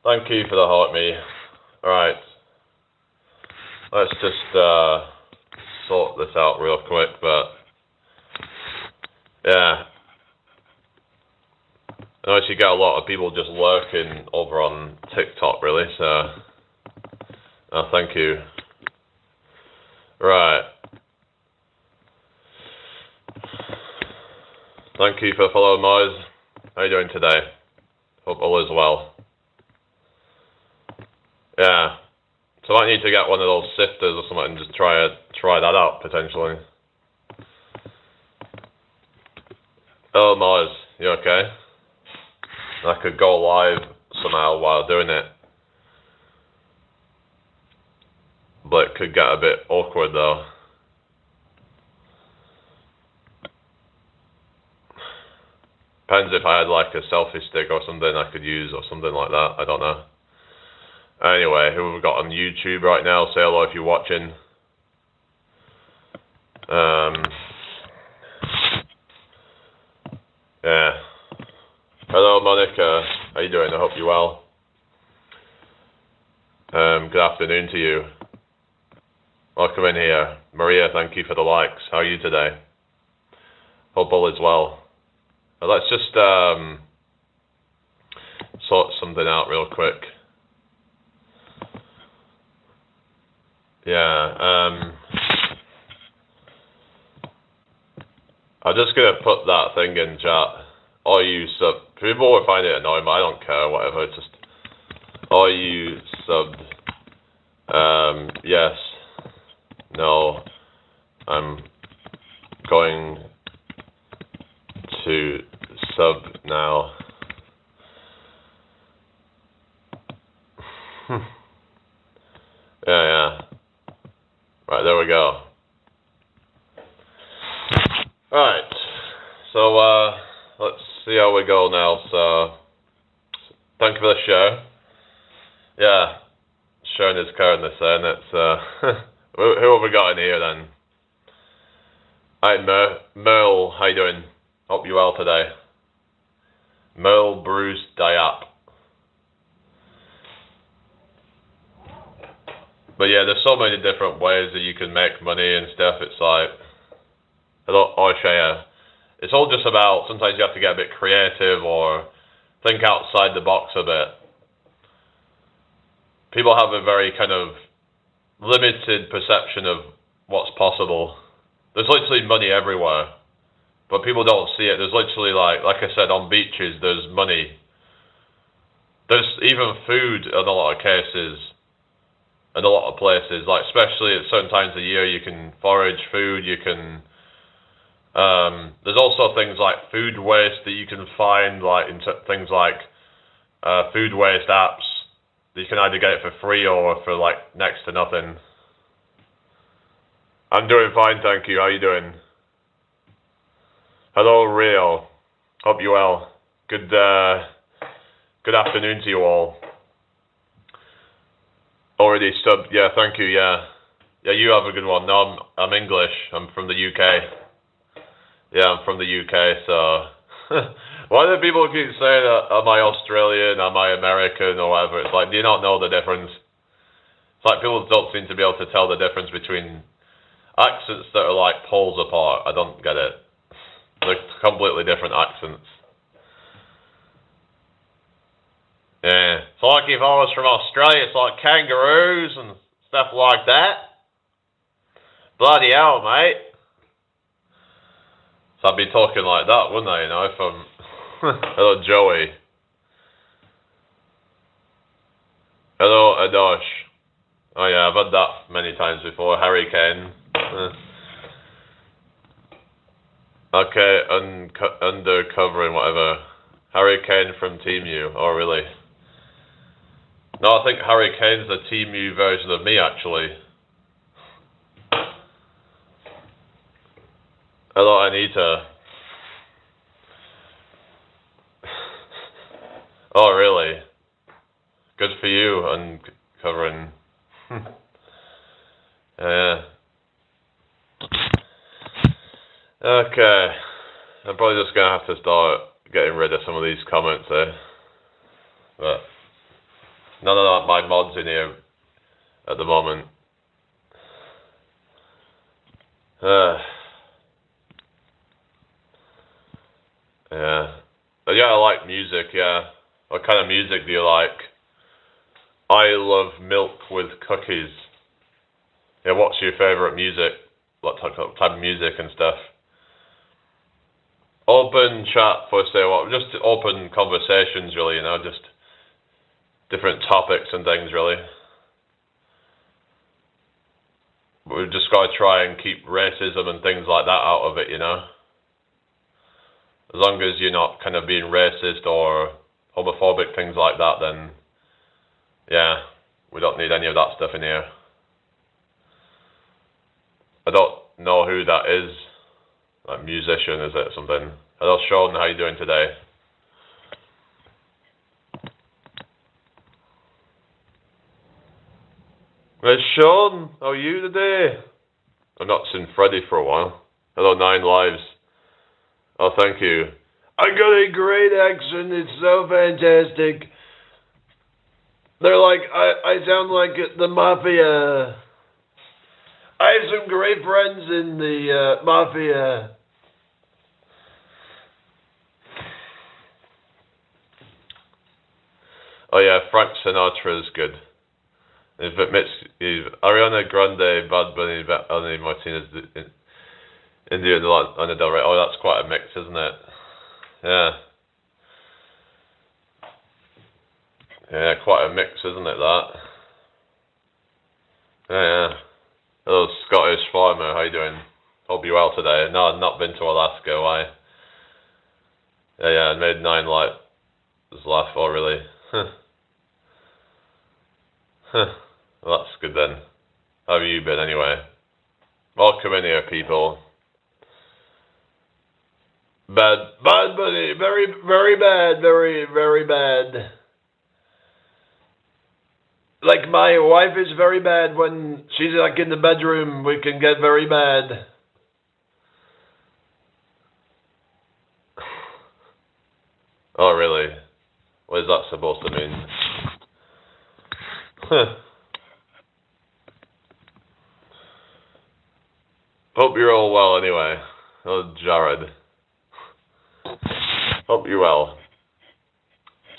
Thank you for the heart me. Alright, let's just sort this out real quick, but yeah. I notice you get a lot of people just lurking over on TikTok, really, so thank you. Right. Thank you for following, Moz. How are you doing today? Hope all is well. Yeah. So I might need to get one of those sifters or something and just try that out, potentially. Oh, Moz, you okay? I could go live somehow while doing it. But it could get a bit awkward, though. Depends if I had like a selfie stick or something I could use or something like that. I don't know. Anyway, who have we got on YouTube right now? Say hello if you're watching. Yeah. Hello, Monica. How you doing? I hope you're well. Good afternoon to you. Welcome in here. Maria, thank you for the likes. How are you today? Hope all is well. Let's just sort something out real quick. Yeah, I'm just going to put that thing in chat. Are you sub... People will find it annoying, but I don't care, whatever. It's just... Are you subbed? Yes. No. I'm going to sub now. Yeah. Right, there we go. Alright. So, let's see how we go now. So, thank you for the share. Yeah. Sharon is Karen this saying it's, who have we got in here then? Hi, Merle, how you doing? Hope you're well today. Merle Bruce Diap. But yeah, there's so many different ways that you can make money and stuff. It's like, it's all just about, sometimes you have to get a bit creative or think outside the box a bit. People have a very kind of limited perception of what's possible. There's literally money everywhere, but people don't see it. There's literally, like I said, on beaches, there's money. There's even food in a lot of cases, in a lot of places, like especially at certain times of the year, you can forage food, you can, there's also things like food waste that you can find, like things like food waste apps. You can either get it for free or for like next to nothing. I'm doing fine, thank you. How are you doing? Hello, Rio. Hope you're well. Good afternoon to you all. Already subbed. Yeah, thank you. Yeah, you have a good one. No, I'm English. I'm from the UK. Yeah, I'm from the UK. So, why do people keep saying, "Am I Australian? Am I American?" or whatever? It's like, do you not know the difference? It's like people don't seem to be able to tell the difference between accents that are like poles apart. I don't get it. They're completely different accents. Yeah. It's like if I was from Australia, it's like kangaroos and stuff like that. Bloody hell, mate. So I'd be talking like that, wouldn't I, you know, if I'm... Hello, Joey. Hello, Adosh. Oh yeah, I've had that many times before. Harry Kane. Okay, undercover and whatever. Harry Kane from Team U. Oh, really? No, I think Harry Kane's the Team U version of me, actually. Hello, Anita. Oh, really? Good for you, uncovering. Yeah. Okay. I'm probably just going to have to start getting rid of some of these comments, eh? But None of my mods in here at the moment. Yeah. But yeah, I like music, yeah. What kind of music do you like? I love milk with cookies. Yeah, what's your favourite music? What type of music and stuff? Open chat for say what? Just open conversations, really, you know, just different topics and things, really. But we've just got to try and keep racism and things like that out of it, you know. As long as you're not kind of being racist or homophobic, things like that, then yeah, we don't need any of that stuff in here. I don't know who that is. Like musician, is it something? Hello Sean, how you doing today? Hey Sean, how are you today? I've not seen Freddie for a while. Hello 9 Lives. Oh, thank you. I got a great accent, it's so fantastic. They're like, I sound like the mafia. I have some great friends in the mafia. Oh yeah, Frank Sinatra is good. If Ariana Grande, Bad Bunny, Anthony Martinez, India, Lana Del Rey. Oh, that's quite a mix, isn't it? Yeah. Yeah, quite a mix, isn't it, that? Yeah. Hello, Scottish farmer. How you doing? Hope you're well today. No, I've not been to Alaska. Why? Yeah, I made 9 light. Just laugh. Oh, really? Well, that's good then. How have you been anyway? Welcome in here, people. Bad Bunny. Very, very bad. Very, very bad. Like my wife is very bad when she's like in the bedroom. We can get very bad. Oh, really? What is that supposed to mean? Hope you're all well anyway. Oh, Jared. Hope you're well.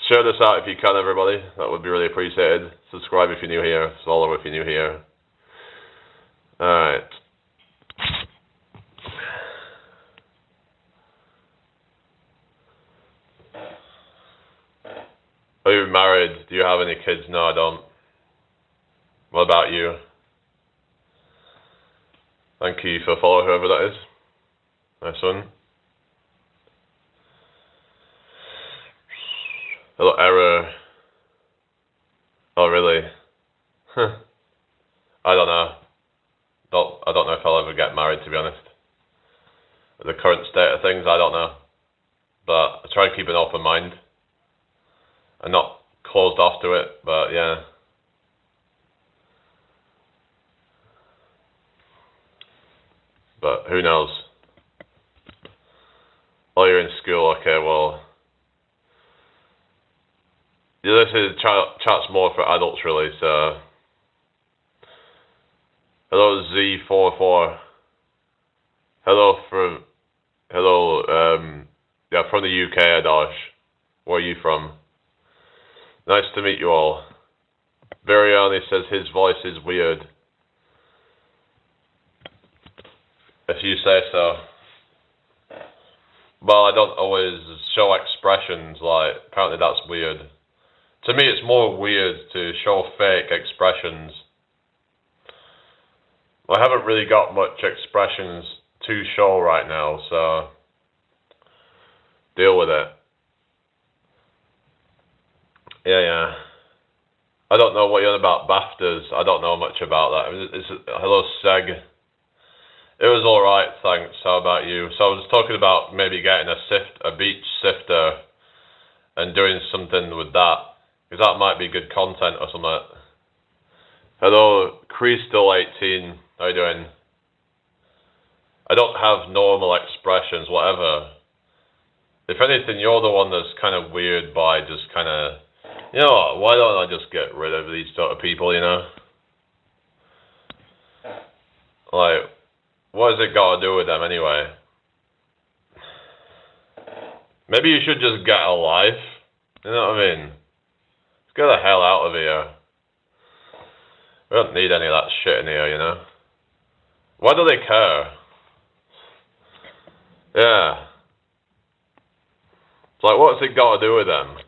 Share this out if you can, everybody. That would be really appreciated. Subscribe if you're new here. Follow if you're new here. Alright. Are you married? Do you have any kids? No, I don't. What about you? Thank you for following whoever that is. Nice one. Hello, error. Oh, really? I don't know. I don't know if I'll ever get married, to be honest. At the current state of things, I don't know. But I try and keep an open mind. I'm not closed off to it, but yeah. But who knows? Oh, you're in school, okay, well. Yeah, this is chat's more for adults, really, so. Hello, Z44. Hello, from the UK, Adosh. Where are you from? Nice to meet you all. Biryani says his voice is weird. If you say so. Well, I don't always show expressions, like, apparently that's weird. To me, it's more weird to show fake expressions. I haven't really got much expressions to show right now, so deal with it. Yeah. I don't know what you're on about BAFTAs. I don't know much about that. Hello, Seg. It was alright, thanks. How about you? So I was talking about maybe getting a beach sifter and doing something with that, because that might be good content or something. Hello, Crystal18. How you doing? I don't have normal expressions, whatever. If anything, you're the one that's kind of weird by just kind of You know what? Why don't I just get rid of these sort of people, you know? Like, what has it got to do with them anyway? Maybe you should just get a life. You know what I mean? Let's get the hell out of here. We don't need any of that shit in here, you know? Why do they care? Yeah. It's like, what's it got to do with them?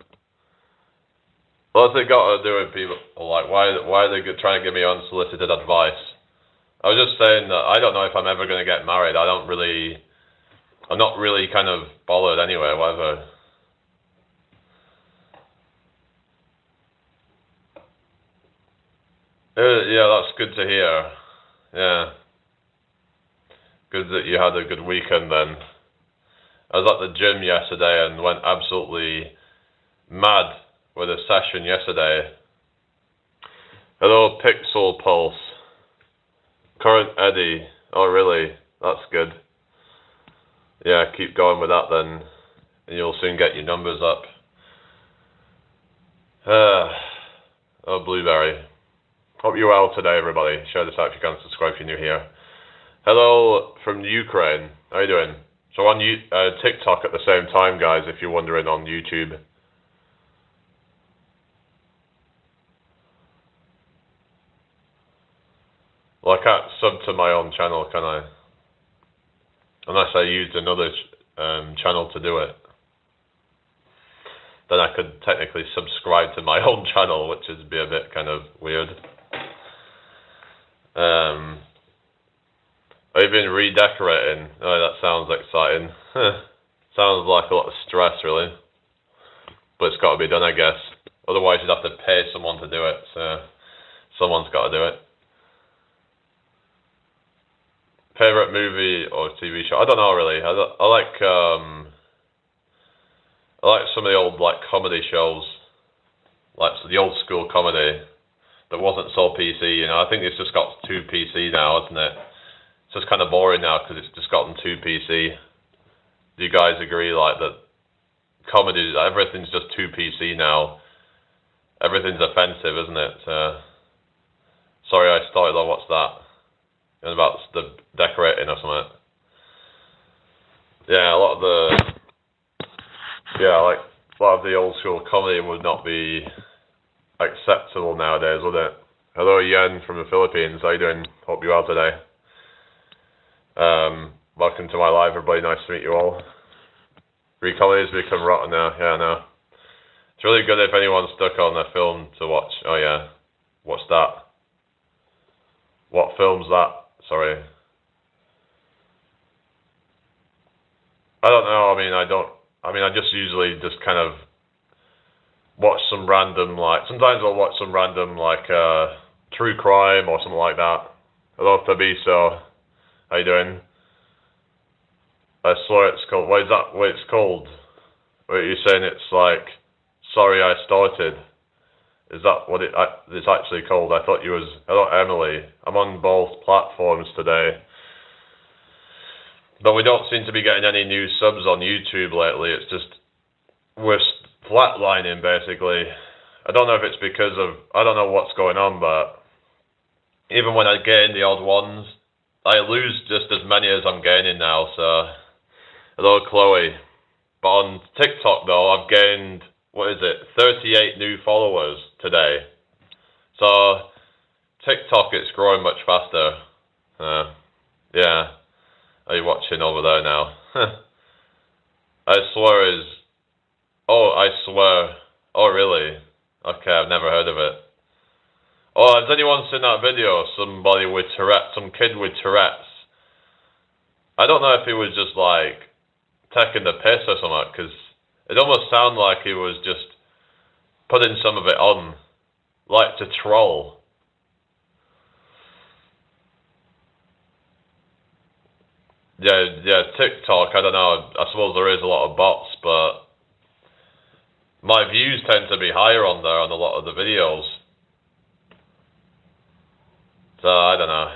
What's it got to do with people? Like, why are they trying to give me unsolicited advice? I was just saying that I don't know if I'm ever going to get married. I'm not really kind of bothered anyway, whatever. Yeah, that's good to hear. Yeah. Good that you had a good weekend then. I was at the gym yesterday and went absolutely mad with a session yesterday. Hello, Pixel Pulse. Current Eddie. Oh, really? That's good. Yeah, keep going with that then, and you'll soon get your numbers up. Oh, Blueberry. Hope you're well today, everybody. Share this out if you can. Subscribe if you're new here. Hello from Ukraine. How you doing? So on TikTok at the same time, guys, if you're wondering, on YouTube. Well, I can't sub to my own channel, can I? Unless I used another channel to do it. Then I could technically subscribe to my own channel, which would be a bit kind of weird. I've been redecorating. Oh, that sounds exciting. Sounds like a lot of stress, really. But it's got to be done, I guess. Otherwise, you'd have to pay someone to do it. So someone's got to do it. Favorite movie or TV show? I don't know really. I like some of the old like comedy shows, like the old school comedy that wasn't so PC. You know, I think it's just got too PC now, isn't it? It's just kind of boring now because it's just gotten too PC. Do you guys agree? Like that, comedy, everything's just too PC now. Everything's offensive, isn't it? Sorry, I started on what's that? And about the decorating or something. Yeah, a lot of the old school comedy would not be acceptable nowadays, would it? Hello, Yen from the Philippines. How you doing? Hope you're well today. Welcome to my live, everybody. Nice to meet you all. Greek comedies become rotten now. Yeah, I know. It's really good if anyone's stuck on a film to watch. Oh yeah, what's that? What film's that? Sorry. I don't know. I just usually just kind of watch some random, like, sometimes I'll watch some random, like, true crime or something like that. Hello, Fabiso. How you doing? I swear it's called, what is that? What it's called? What are you saying? It's like, sorry I started. Is that what it's actually called? I thought you was... Hello, Emily. I'm on both platforms today. But we don't seem to be getting any new subs on YouTube lately. It's just... We're flatlining, basically. I don't know if it's because of... I don't know what's going on, but... Even when I gain the odd ones, I lose just as many as I'm gaining now, so... Hello, Chloe. But on TikTok, though, I've gained... What is it? 38 new followers today. So, TikTok, it's growing much faster. Yeah. Are you watching over there now? I swear is... Oh, I swear. Oh, really? Okay, I've never heard of it. Oh, has anyone seen that video? Somebody with Tourette's, some kid with Tourette's. I don't know if he was just, like, taking the piss or something, because... It almost sounded like he was just putting some of it on, like to troll. Yeah, TikTok, I don't know, I suppose there is a lot of bots, but my views tend to be higher on there on a lot of the videos. So, I don't know.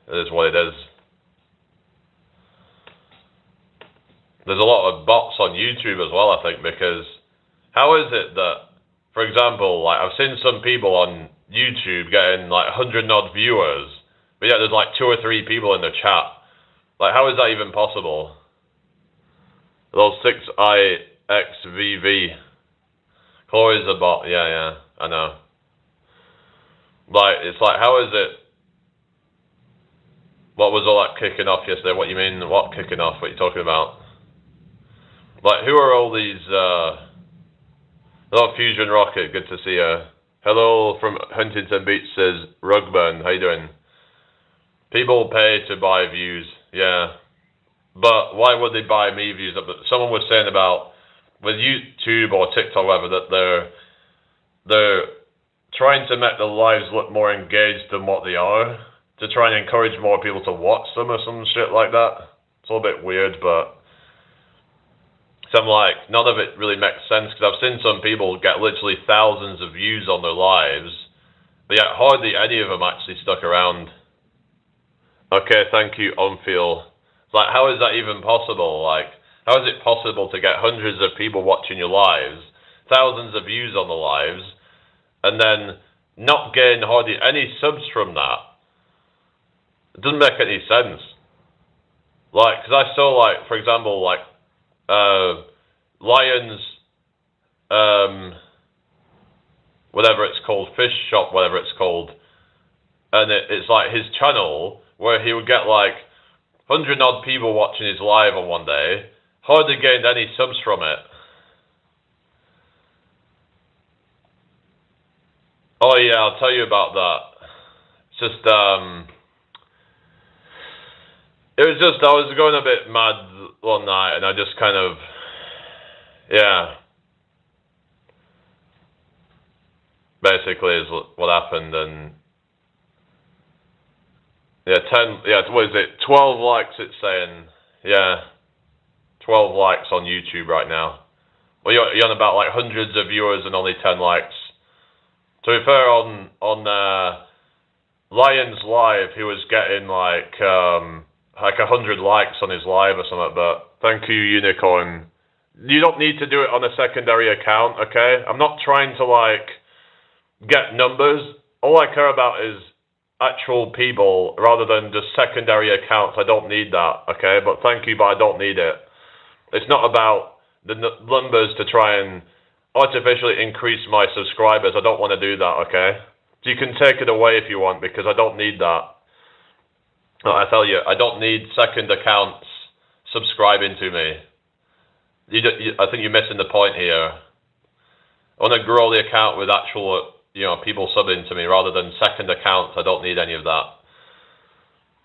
It is what it is. There's a lot of bots on YouTube as well, I think, because how is it that for example, like I've seen some people on YouTube getting like 100 odd viewers, but yeah, there's like 2 or 3 people in the chat. Like, how is that even possible? Those 6IXVV. Chloe's a bot. Yeah, I know. Like, it's like, how is it? What was all that kicking off yesterday? What you mean? What kicking off? What are you talking about? Like, who are all these? Hello, Fusion Rocket. Good to see you. Hello from Huntington Beach, says Rugburn. How you doing? People pay to buy views. Yeah. But why would they buy me views? Someone was saying about with YouTube or TikTok, whatever, that they're trying to make their lives look more engaged than what they are, to try and encourage more people to watch them or some shit like that. It's a little bit weird, but so I'm like, none of it really makes sense, because I've seen some people get literally thousands of views on their lives, but yet hardly any of them actually stuck around. Okay, thank you, Onfeel. It's like, how is that even possible? Like, how is it possible to get hundreds of people watching your lives, thousands of views on the lives, and then not gain hardly any subs from that? It doesn't make any sense. Like, because I saw, like, for example, like, Lions, whatever it's called, Fish Shop, whatever it's called, and it's like his channel where he would get like 100 odd people watching his live on one day, hardly gained any subs from it. Oh yeah, I'll tell you about that. It's just, it was just, I was going a bit mad one night, and I just kind of, yeah, basically is what happened. And yeah, 12 likes it's saying. Yeah, 12 likes on YouTube right now. Well, you're on about like hundreds of viewers and only 10 likes. To be fair, on Lions Live, he was getting like 100 likes on his live or something, but thank you, Unicorn. You don't need to do it on a secondary account, okay? I'm not trying to like get numbers. All I care about is actual people rather than just secondary accounts. I don't need that, okay? But thank you, but I don't need it. It's not about the numbers to try and artificially increase my subscribers. I don't want to do that, okay? So you can take it away if you want, because I don't need that. I tell you, I don't need second accounts subscribing to me. I think you're missing the point here. I want to grow the account with actual, people subbing to me rather than second accounts. I don't need any of that.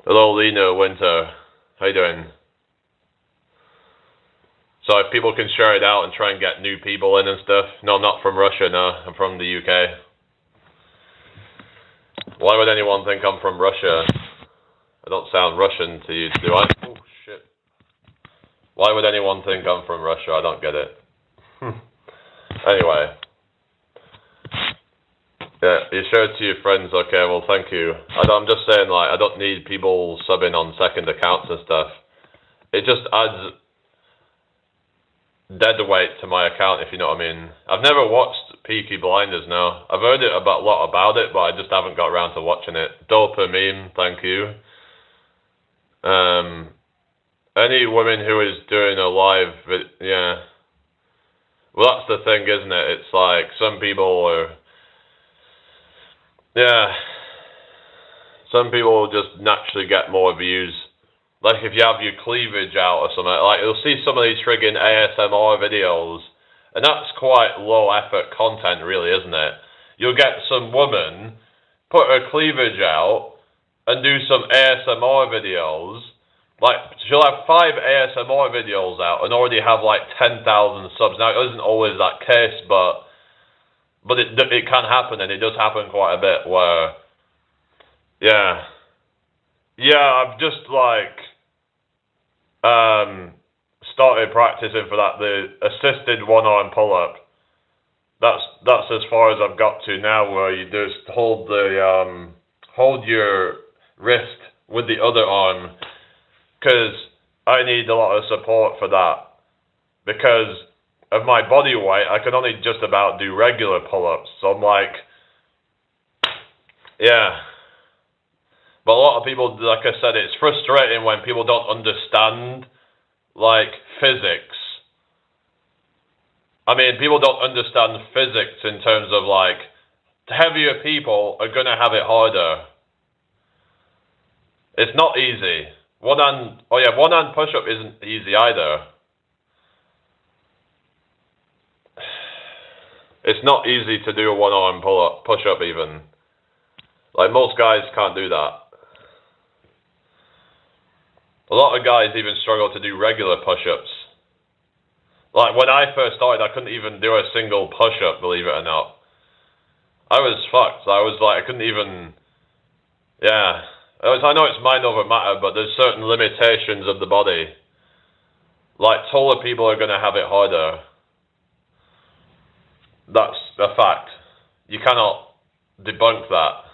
Hello, Lena Winter. How you doing? So if people can share it out and try and get new people in and stuff. No, I'm not from Russia, no. I'm from the UK. Why would anyone think I'm from Russia? I don't sound Russian to you, do I? Oh, shit. Why would anyone think I'm from Russia? I don't get it. Anyway. Yeah, you share it to your friends, okay, well, thank you. I'm just saying, like, I don't need people subbing on second accounts and stuff. It just adds dead weight to my account, if you know what I mean. I've never watched Peaky Blinders, no. I've heard a lot about it, but I just haven't got around to watching it. Dopamine, thank you. Any woman who is doing a live, yeah. Well, that's the thing, isn't it? It's like some people are, yeah. Some people just naturally get more views. Like if you have your cleavage out or something, like you'll see some of these friggin' ASMR videos, and that's quite low effort content, really, isn't it? You'll get some woman put her cleavage out and do some ASMR videos. Like she'll have 5 ASMR videos out and already have like 10,000 subs. Now it isn't always that case, but it can happen, and it does happen quite a bit. Where, yeah, I've just like started practicing for that, the assisted one-arm pull-up. That's as far as I've got to now, where you just hold your wrist with the other arm, because I need a lot of support for that, because of my body weight, I can only just about do regular pull-ups. So I'm like, yeah. But a lot of people, like I said, it's frustrating when people don't understand, like, physics. I mean, people don't understand physics in terms of, like, heavier people are going to have it harder. It's not easy. One-hand push-up isn't easy either. It's not easy to do a one-arm push-up even. Like, most guys can't do that. A lot of guys even struggle to do regular push-ups. Like, when I first started, I couldn't even do a single push-up, believe it or not. I was fucked. I was like, I couldn't even... Yeah. I know it's mind over matter, but there's certain limitations of the body. Like, taller people are going to have it harder. That's a fact. You cannot debunk that.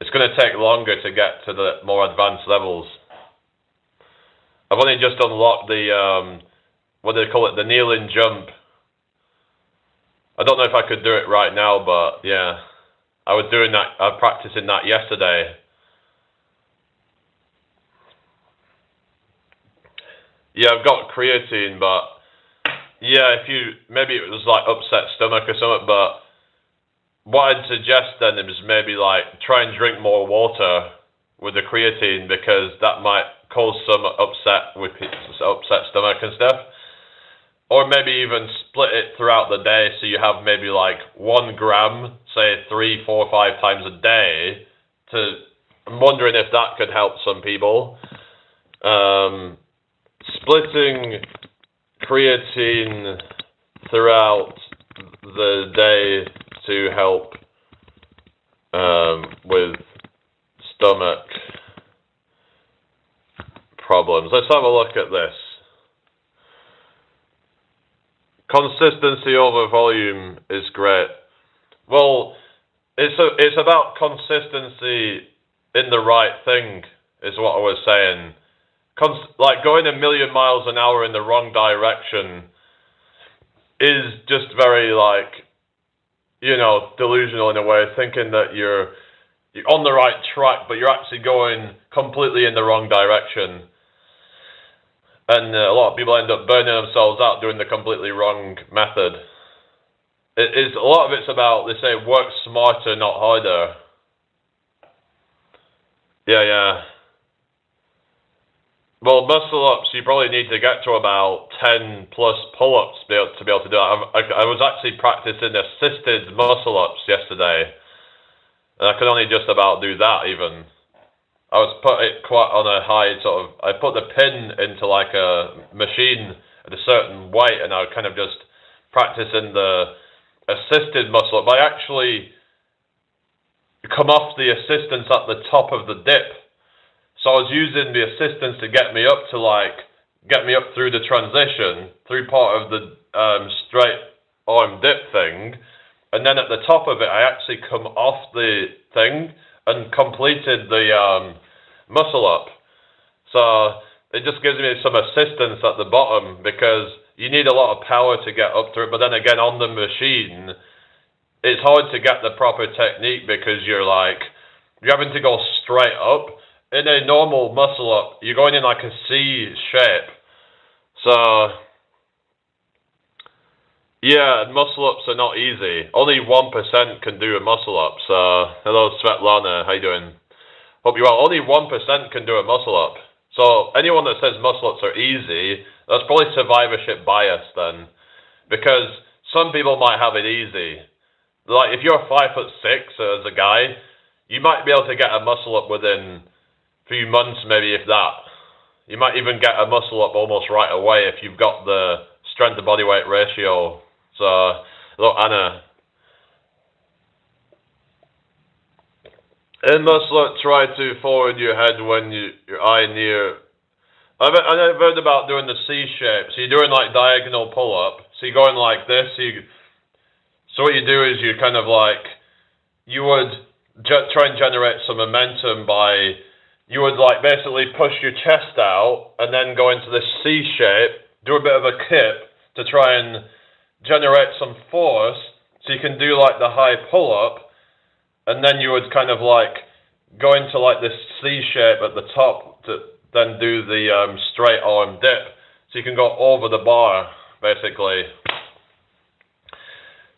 It's going to take longer to get to the more advanced levels. I've only just unlocked the, what do they call it, the kneeling jump. I don't know if I could do it right now, but yeah. I was doing that, practicing that yesterday. Yeah, I've got creatine, but yeah, maybe it was like upset stomach or something, but what I'd suggest then is maybe like try and drink more water with the creatine, because that might cause some upset stomach and stuff. Or maybe even split it throughout the day, so you have maybe like 1 gram, say 3, 4, 5 times a day. I'm wondering if that could help some people. Splitting creatine throughout the day to help with stomach problems. Let's have a look at this. Consistency over volume is great. Well, it's about consistency in the right thing, is what I was saying. Like going 1,000,000 miles an hour in the wrong direction is just very, like, you know, delusional in a way, thinking that you're on the right track, but you're actually going completely in the wrong direction. And a lot of people end up burning themselves out doing the completely wrong method. A lot of it's about, they say, work smarter, not harder. Yeah. Well, muscle ups, you probably need to get to about 10 plus pull-ups to be able to do that. I was actually practicing assisted muscle ups yesterday, and I could only just about do that even. I was put it quite on a high sort of, I put the pin into like a machine at a certain weight, and I was kind of just practicing the assisted muscle up. I actually come off the assistance at the top of the dip. So I was using the assistance to get me up through the transition, through part of the straight arm dip thing. And then at the top of it, I actually come off the thing and completed the muscle up. So it just gives me some assistance at the bottom, because you need a lot of power to get up through it. But then again, on the machine, it's hard to get the proper technique, because you're having to go straight up. In a normal muscle up, you're going in like a C shape. So yeah, muscle ups are not easy. Only 1% can do a muscle up. So hello Svetlana, how you doing? Hope you're well. Only 1% can do a muscle up. So anyone that says muscle ups are easy, that's probably survivorship bias then, because some people might have it easy. Like if you're 5'6" as a guy, you might be able to get a muscle up within few months, maybe, if that. You might even get a muscle up almost right away if you've got the strength to body weight ratio. So, hello Anna. In muscle up, try to forward your head when your eye near. I've heard about doing the C shape. So you're doing like diagonal pull up. So you're going like this. So what you do is you kind of like, you would try and generate some momentum by, you would like basically push your chest out and then go into this C shape, do a bit of a kip, to try and generate some force, so you can do like the high pull-up, and then you would kind of like go into like this C shape at the top to then do the straight arm dip, so you can go over the bar basically.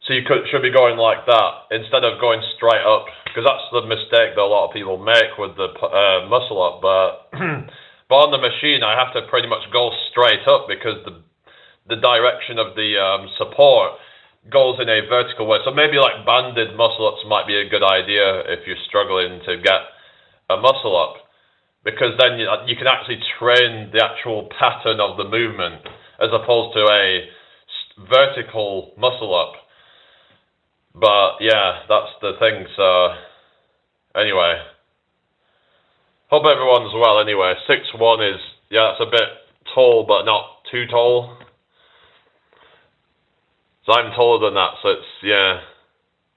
So you should be going like that instead of going straight up, because that's the mistake that a lot of people make with the muscle up. But but on the machine, I have to pretty much go straight up because the direction of the support goes in a vertical way. So maybe like banded muscle ups might be a good idea if you're struggling to get a muscle up, because then you can actually train the actual pattern of the movement as opposed to a vertical muscle up. But yeah, that's the thing. So anyway, hope everyone's well. Anyway, 6'1" is, yeah, that's a bit tall, but not too tall. So I'm taller than that. So it's, yeah,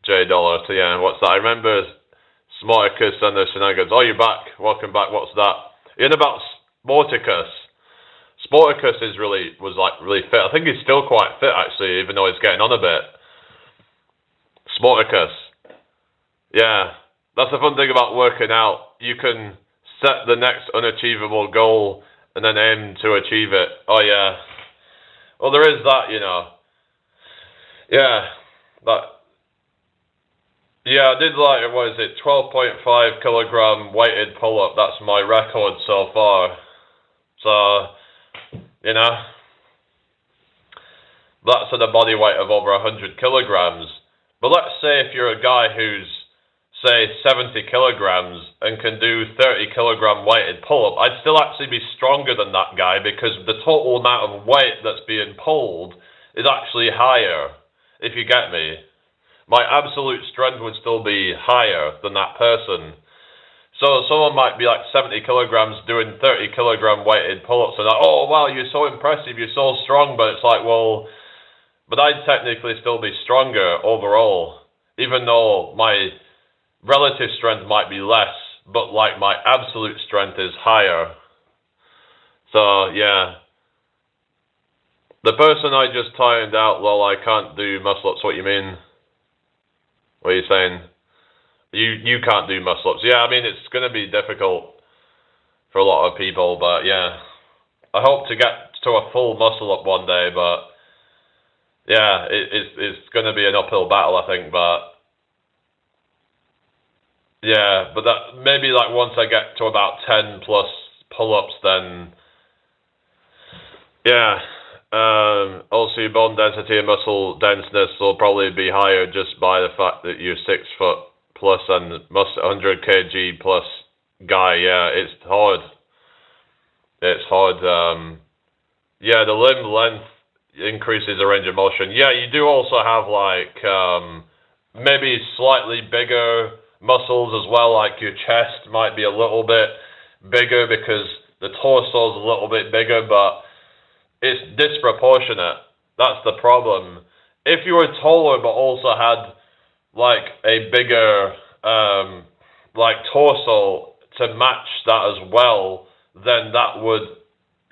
J Dollar. So yeah, what's that? I remember Smarticus and the shenanigans. Oh, you're back. Welcome back. What's that? In about Sporticus. Sporticus was really fit. I think he's still quite fit actually, even though he's getting on a bit. Smarticus. Yeah, that's the fun thing about working out. You can set the next unachievable goal and then aim to achieve it. Oh yeah. Well, there is that, you know. Yeah, I did like, what is it, 12.5 kilogram weighted pull-up. That's my record so far. So, you know, that's at a body weight of over 100 kilograms. But let's say if you're a guy who's, say, 70 kilograms and can do 30 kilogram weighted pull-up, I'd still actually be stronger than that guy, because the total amount of weight that's being pulled is actually higher, if you get me. My absolute strength would still be higher than that person. So someone might be like 70 kilograms doing 30 kilogram weighted pull-ups and like, oh wow, you're so impressive, you're so strong, but it's like, well, but I'd technically still be stronger overall, even though my relative strength might be less, but like my absolute strength is higher. So yeah. The person I just timed out, lol, I can't do muscle-ups. What you mean? What are you saying? You can't do muscle-ups. Yeah, I mean, it's going to be difficult for a lot of people, but yeah. I hope to get to a full muscle-up one day, but yeah, it's going to be an uphill battle, I think, but yeah, but that maybe like once I get to about 10 plus pull-ups, then yeah. Also, your bone density and muscle denseness will probably be higher just by the fact that you're 6 foot plus and 100 kg plus guy. Yeah, it's hard. It's hard. Yeah, the limb length increases the range of motion. Yeah, you do also have like maybe slightly bigger muscles as well. Like your chest might be a little bit bigger because the torso is a little bit bigger, but it's disproportionate. That's the problem. If you were taller but also had like a bigger like torso to match that as well, then that would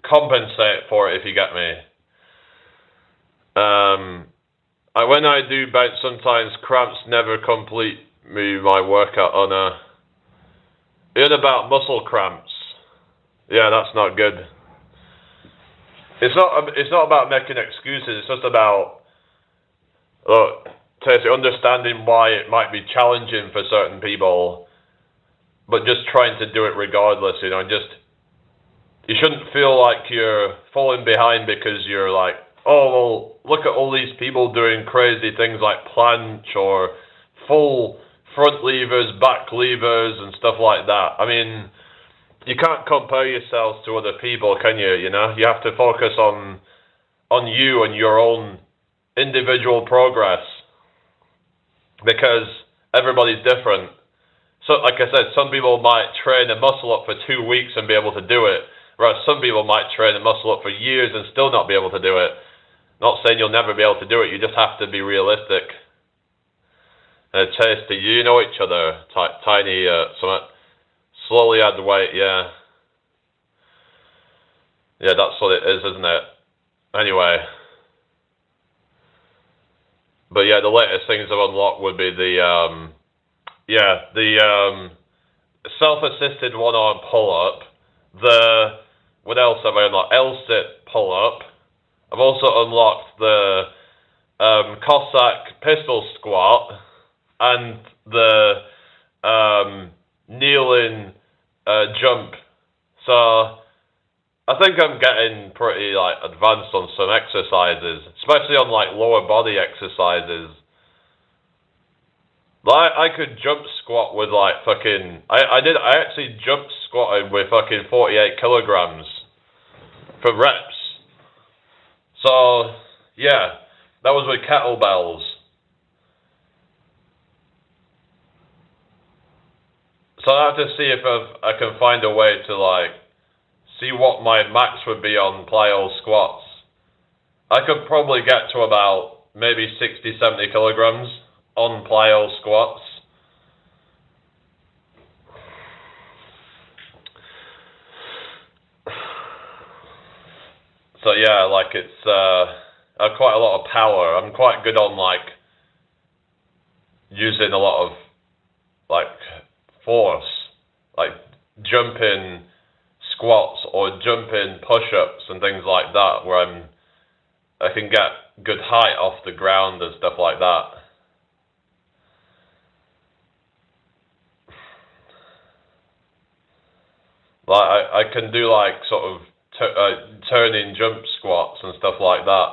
compensate for it, if you get me. When I do bench, sometimes cramps never complete my workout on in about muscle cramps. Yeah, that's not good. It's not about making excuses. It's just about understanding why it might be challenging for certain people, but just trying to do it regardless. You know, you shouldn't feel like you're falling behind because you're like, oh well, look at all these people doing crazy things like planche or full front levers, back levers, and stuff like that. I mean, you can't compare yourselves to other people, can you? You know, you have to focus on you and your own individual progress, because everybody's different. So, like I said, some people might train a muscle up for 2 weeks and be able to do it, whereas some people might train a muscle up for years and still not be able to do it. Not saying you'll never be able to do it. You just have to be realistic. And a taste to you know each other, tiny something. Slowly add the weight, yeah. Yeah, that's what it is, isn't it? Anyway. But yeah, the latest things I've unlocked would be the self-assisted one-arm pull-up. What else have I unlocked? L-sit pull-up. I've also unlocked the Cossack pistol squat and the kneeling jump. So I think I'm getting pretty like advanced on some exercises, especially on like lower body exercises. Like I could jump squat with like fucking I actually jump squatted with fucking 48 kilograms for reps. So yeah, that was with kettlebells. So I have to see if I can find a way to like see what my max would be on plyo squats. I could probably get to about maybe 60, 70 kilograms on plyo squats. So yeah, like it's quite a lot of power. I'm quite good on like using a lot of like force, like jumping squats or jumping push-ups and things like that, where I can get good height off the ground and stuff like that. Like I can do like sort of turning jump squats and stuff like that.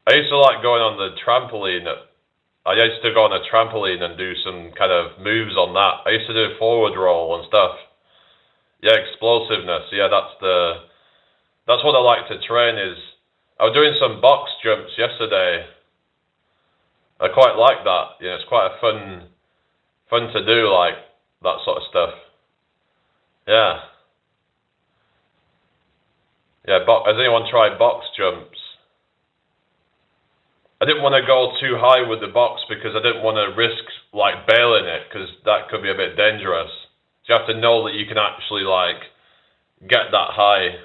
I used to like going on the trampoline. I used to go on a trampoline and do some kind of moves on that. I used to do forward roll and stuff. Yeah, explosiveness. Yeah, that's what I like to train. Is I was doing some box jumps yesterday. I quite like that. Yeah, it's quite a fun to do, like that sort of stuff. Yeah. Yeah, has anyone tried box jumps? I didn't want to go too high with the box because I didn't want to risk like bailing it, because that could be a bit dangerous. So you have to know that you can actually like get that high.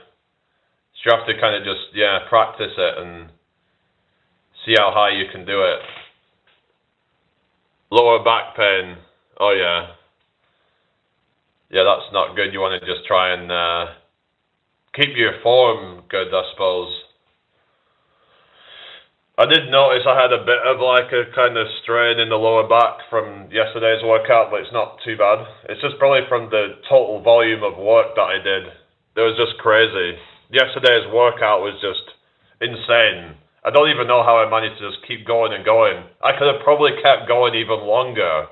So you have to kind of just practice it and see how high you can do it. Lower back pain. Oh yeah. Yeah, that's not good. You want to just try and keep your form good, I suppose. I did notice I had a bit of like a kind of strain in the lower back from yesterday's workout, but it's not too bad. It's just probably from the total volume of work that I did. It was just crazy. Yesterday's workout was just insane. I don't even know how I managed to just keep going and going. I could have probably kept going even longer,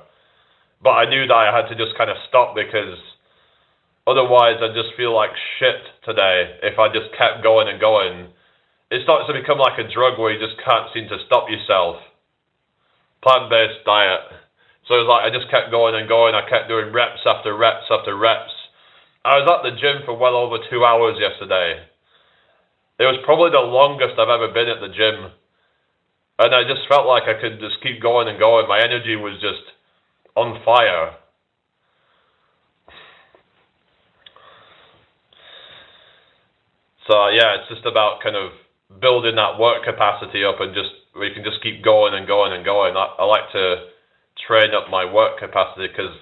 but I knew that I had to just kind of stop, because otherwise I'd just feel like shit today if I just kept going and going. It starts to become like a drug where you just can't seem to stop yourself. Plant-based diet. So it was like I just kept going and going. I kept doing reps after reps after reps. I was at the gym for well over 2 hours yesterday. It was probably the longest I've ever been at the gym. And I just felt like I could just keep going and going. My energy was just on fire. So yeah, it's just about kind of building that work capacity up, and just where you can just keep going and going and going. I like to train up my work capacity, because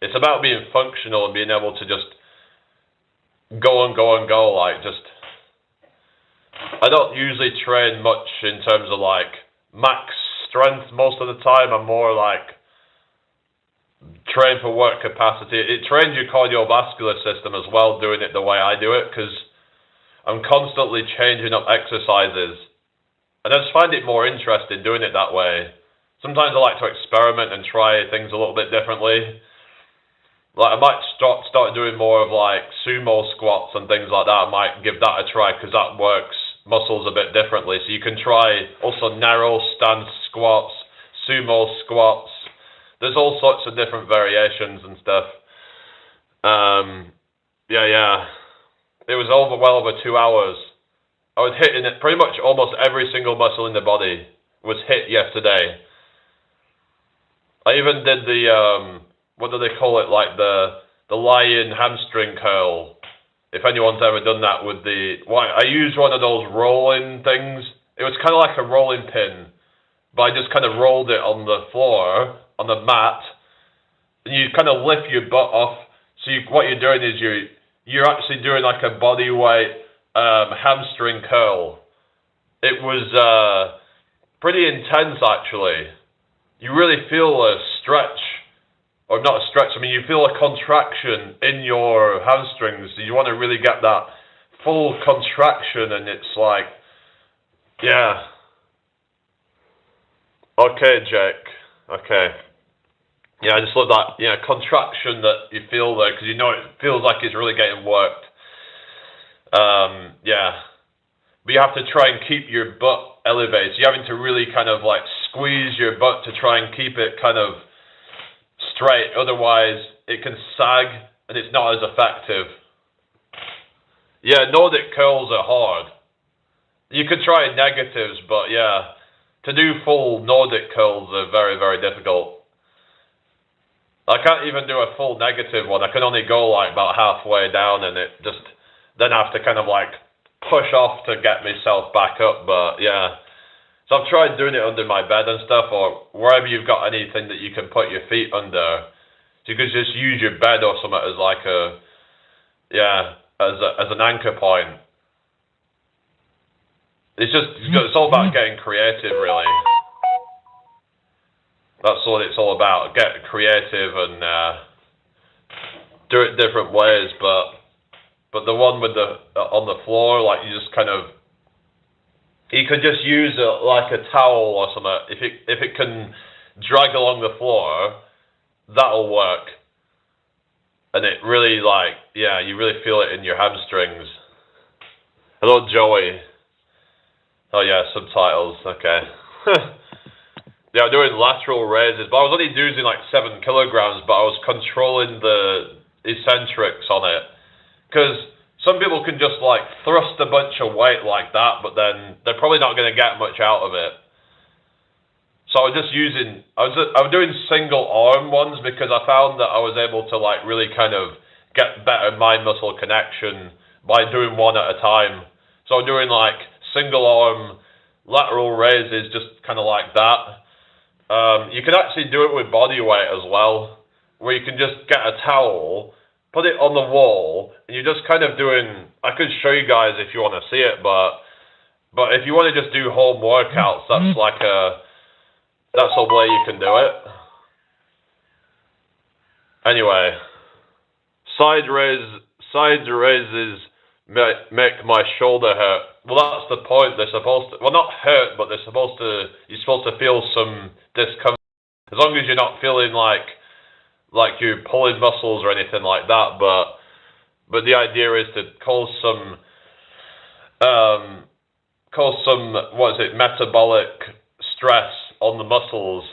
it's about being functional and being able to just go and go and go. Like just, I don't usually train much in terms of like max strength most of the time. I'm more like train for work capacity. It trains your cardiovascular system as well, doing it the way I do it, because I'm constantly changing up exercises, and I just find it more interesting doing it that way. Sometimes I like to experiment and try things a little bit differently. Like I might start doing more of like sumo squats and things like that. I might give that a try, because that works muscles a bit differently. So you can try also narrow stance squats, sumo squats. There's all sorts of different variations and stuff. Yeah. It was well over 2 hours. I was hitting it. Pretty much almost every single muscle in the body was hit yesterday. I even did the what do they call it? Like the lion hamstring curl. If anyone's ever done that with I used one of those rolling things. It was kind of like a rolling pin, but I just kind of rolled it on the floor, on the mat, and you kind of lift your butt off. So what you're doing is you're actually doing like a body weight hamstring curl. It was pretty intense actually. You really feel a stretch, or not a stretch, I mean you feel a contraction in your hamstrings. So you want to really get that full contraction, and it's like, yeah. Okay, Jake. Okay. Yeah, I just love that, contraction that you feel there, because you know it feels like it's really getting worked. Yeah. But you have to try and keep your butt elevated. So you're having to really kind of like squeeze your butt to try and keep it kind of straight. Otherwise, it can sag and it's not as effective. Yeah, Nordic curls are hard. You could try negatives, but yeah, to do full Nordic curls are very, very difficult. I can't even do a full negative one. I can only go like about halfway down, and then I have to kind of like push off to get myself back up. But yeah, so I've tried doing it under my bed and stuff, or wherever you've got anything that you can put your feet under. So you could just use your bed or something as like as an anchor point. It's all about getting creative, really. That's what it's all about. Get creative and do it different ways. But the one with on the floor, like you could just use it like a towel or something. If it can drag along the floor, that'll work. And it really you really feel it in your hamstrings. Hello, Joey. Oh yeah, subtitles. Okay. Yeah, I'm doing lateral raises, but I was only using like 7 kilograms, but I was controlling the eccentrics on it. Because some people can just like thrust a bunch of weight like that, but then they're probably not going to get much out of it. So I was just I was doing single arm ones because I found that I was able to like really kind of get better mind muscle connection by doing one at a time. So I'm doing like single arm lateral raises, just kind of like that. You can actually do it with body weight as well, where you can just get a towel, put it on the wall, and you're just kind of doing, I could show you guys if you want to see it, but if you want to just do home workouts, that's a way you can do it. Anyway, side raises make my shoulder hurt. Well, that's the point. They're supposed to, well, not hurt, but you're supposed to feel some discomfort. As long as you're not feeling like you're pulling muscles or anything like that. But the idea is to cause some metabolic stress on the muscles.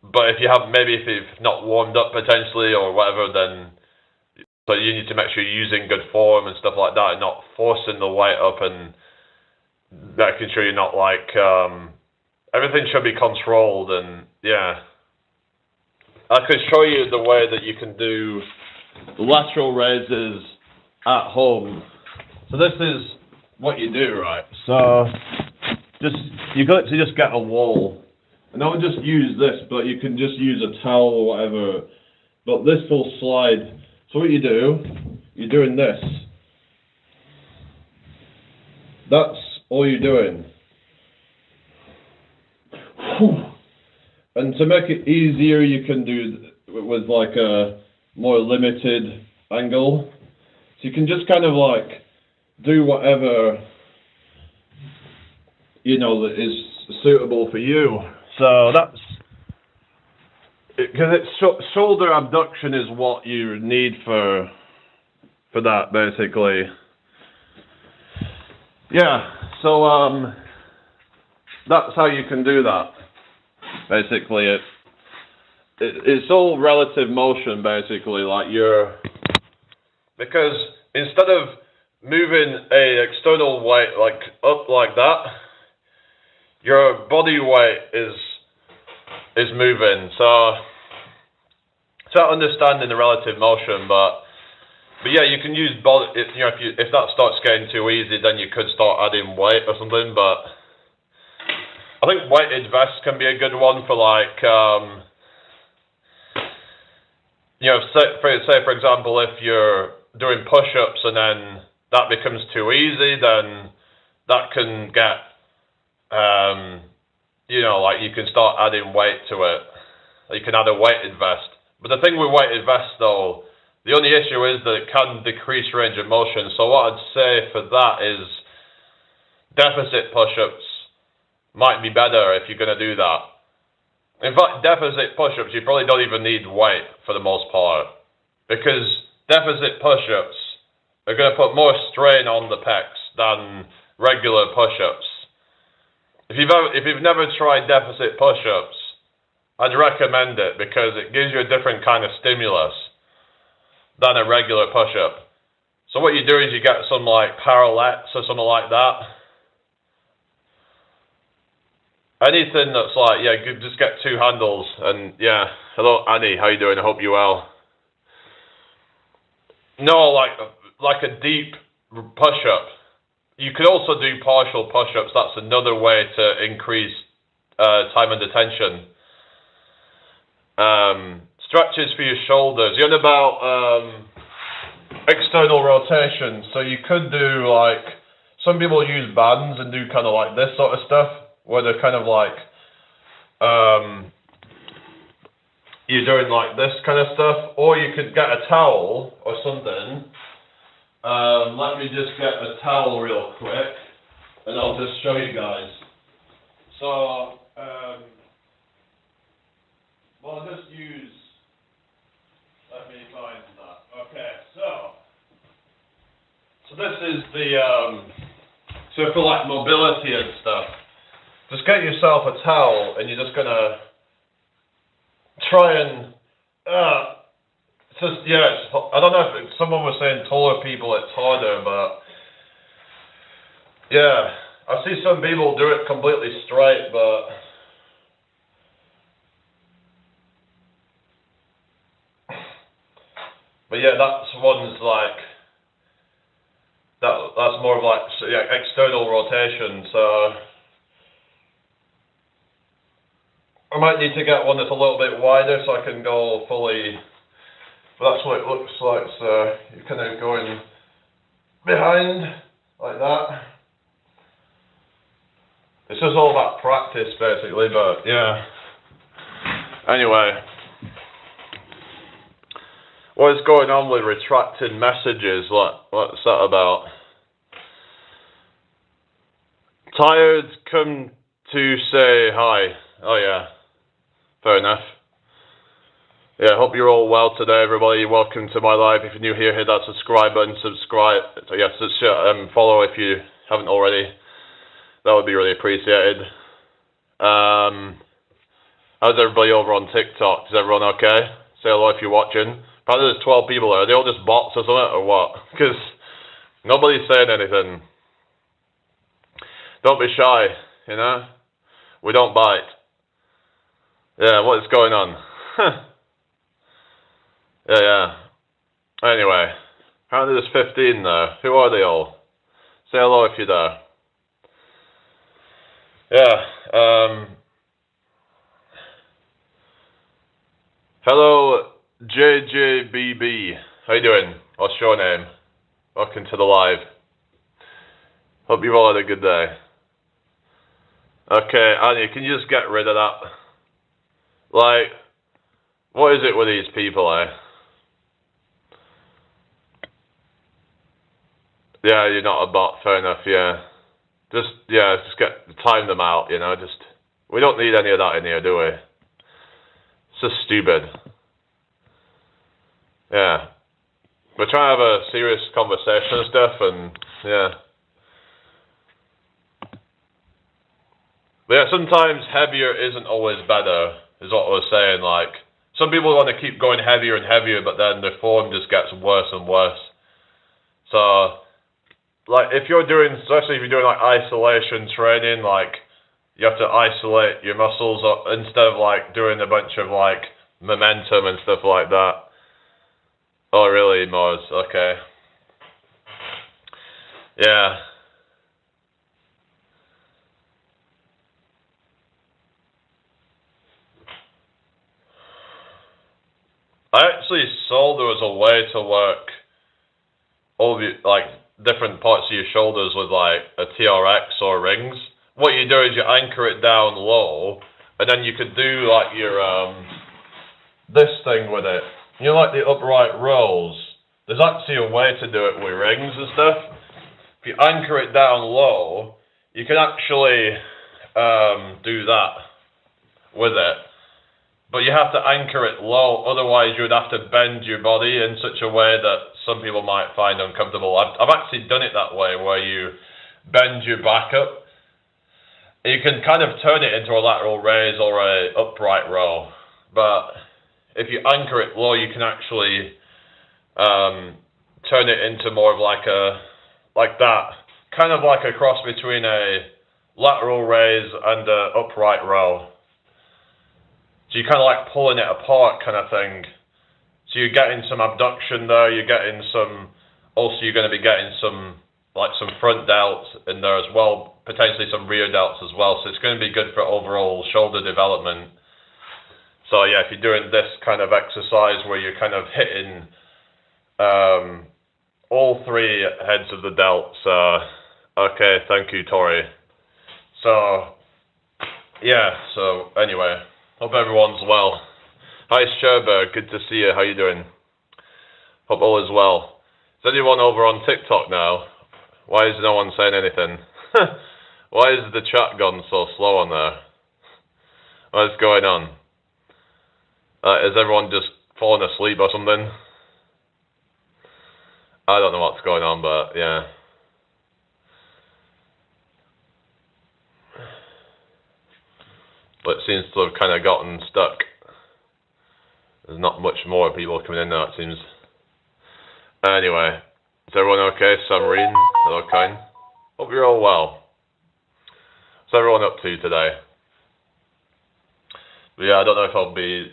But if you've not warmed up potentially or whatever, then so you need to make sure you're using good form and stuff like that, and not forcing the weight up, and making sure you're not like everything should be controlled. And yeah, I could show you the way that you can do lateral raises at home. So this is what you do, right? So you got to just get a wall, and I would just use this, but you can just use a towel or whatever. But this will slide. So what you do, you're doing this. That's all you're doing. And to make it easier, you can do with like a more limited angle. So you can just kind of like do whatever, that is suitable for you. So that's, because shoulder abduction is what you need for that, basically. Yeah, so that's how you can do that. Basically, it's all relative motion, basically, because instead of moving a external weight like up like that, your body weight is moving. So understanding the relative motion, but But yeah, you can use body. If that starts getting too easy, then you could start adding weight or something. But I think weighted vests can be a good one for like, say for example, if you're doing push-ups and then that becomes too easy, then that can get, like you can start adding weight to it. You can add a weighted vest. But the thing with weighted vests though, the only issue is that it can decrease range of motion. So what I'd say for that is deficit push-ups might be better if you're going to do that. In fact, deficit push-ups, you probably don't even need weight for the most part. Because deficit push-ups are going to put more strain on the pecs than regular push-ups. If you've never tried deficit push-ups, I'd recommend it because it gives you a different kind of stimulus than a regular push-up. So what you do is you get some like parallettes or something like that. Anything that's like, you just get two handles. And yeah, hello Annie, how you doing? I hope you're well. No, like a deep push-up. You could also do partial push-ups. That's another way to increase time under tension. Stretches for your shoulders. You're on about external rotation. So you could do like, some people use bands and do kind of like this sort of stuff, where they're kind of like, you're doing like this kind of stuff, or you could get a towel or something. Let me just get a towel real quick, and I'll just show you guys. So, I'll just use, let me find that. Okay, so this is the, so for like mobility and stuff, just get yourself a towel, and you're just gonna try and, I don't know if someone was saying taller people it's harder, but yeah, I see some people do it completely straight, but yeah, that's one's like, that's more of like external rotation, so I might need to get one that's a little bit wider so I can go fully, but that's what it looks like, so you're kind of going behind, like that. It's just all about practice basically, but yeah. Anyway, what is going on with retracted messages? What's that about? Tired, come to say hi. Oh yeah. Fair enough. Yeah, hope you're all well today, everybody. Welcome to my live. If you're new here, hit that subscribe button, subscribe. So yes, follow if you haven't already. That would be really appreciated. How's everybody over on TikTok? Is everyone okay? Say hello if you're watching. Apparently there's 12 people there. Are they all just bots or something, or what? Because nobody's saying anything. Don't be shy, you know? We don't bite. Yeah, what is going on? Yeah. Anyway, apparently there's 15 there. Who are they all? Say hello if you're there. Yeah. Hello, JJBB. How you doing? What's your name? Welcome to the live. Hope you've all had a good day. Okay, Annie, can you just get rid of that? Like, what is it with these people, eh? Yeah, you're not a bot, fair enough, yeah. Just time them out, you know, we don't need any of that in here, do we? It's just stupid. Yeah. We're trying to have a serious conversation and stuff, and, yeah. But yeah, sometimes heavier isn't always better, is what I was saying, like, some people want to keep going heavier and heavier, but then their form just gets worse and worse. So, like, especially if you're doing like isolation training, like, you have to isolate your muscles instead of like doing a bunch of like momentum and stuff like that. Oh, really, Mars? Okay. Yeah. I actually saw there was a way to work all of your, like, different parts of your shoulders with, like, a TRX or rings. What you do is you anchor it down low, and then you could do, like, your, this thing with it. You know, like the upright rows. There's actually a way to do it with rings and stuff. If you anchor it down low, you can actually do that with it. But you have to anchor it low, otherwise you would have to bend your body in such a way that some people might find uncomfortable. I've actually done it that way, where you bend your back up. You can kind of turn it into a lateral raise or a upright row. But if you anchor it low, you can actually turn it into more of like that. Kind of like a cross between a lateral raise and an upright row. So you're kind of like pulling it apart kind of thing. So you're getting some abduction there, you're getting some, also you're going to be getting some, like some front delts in there as well, potentially some rear delts as well. So it's going to be good for overall shoulder development. So yeah, if you're doing this kind of exercise where you're kind of hitting all three heads of the delts. Okay, thank you, Tori. So yeah, so anyway, hope everyone's well. Hi Sherberg, good to see you. How you doing? Hope all is well. Is anyone over on TikTok now? Why is no one saying anything? Why is the chat gone so slow on there? What is going on? Is everyone just falling asleep or something? I don't know what's going on, but yeah. But it seems to have kind of gotten stuck. There's not much more people coming in now, it seems. Anyway, is everyone okay? Submarine? Hello, kind. Hope you're all well. What's everyone up to today? But yeah, I don't know if I'll be,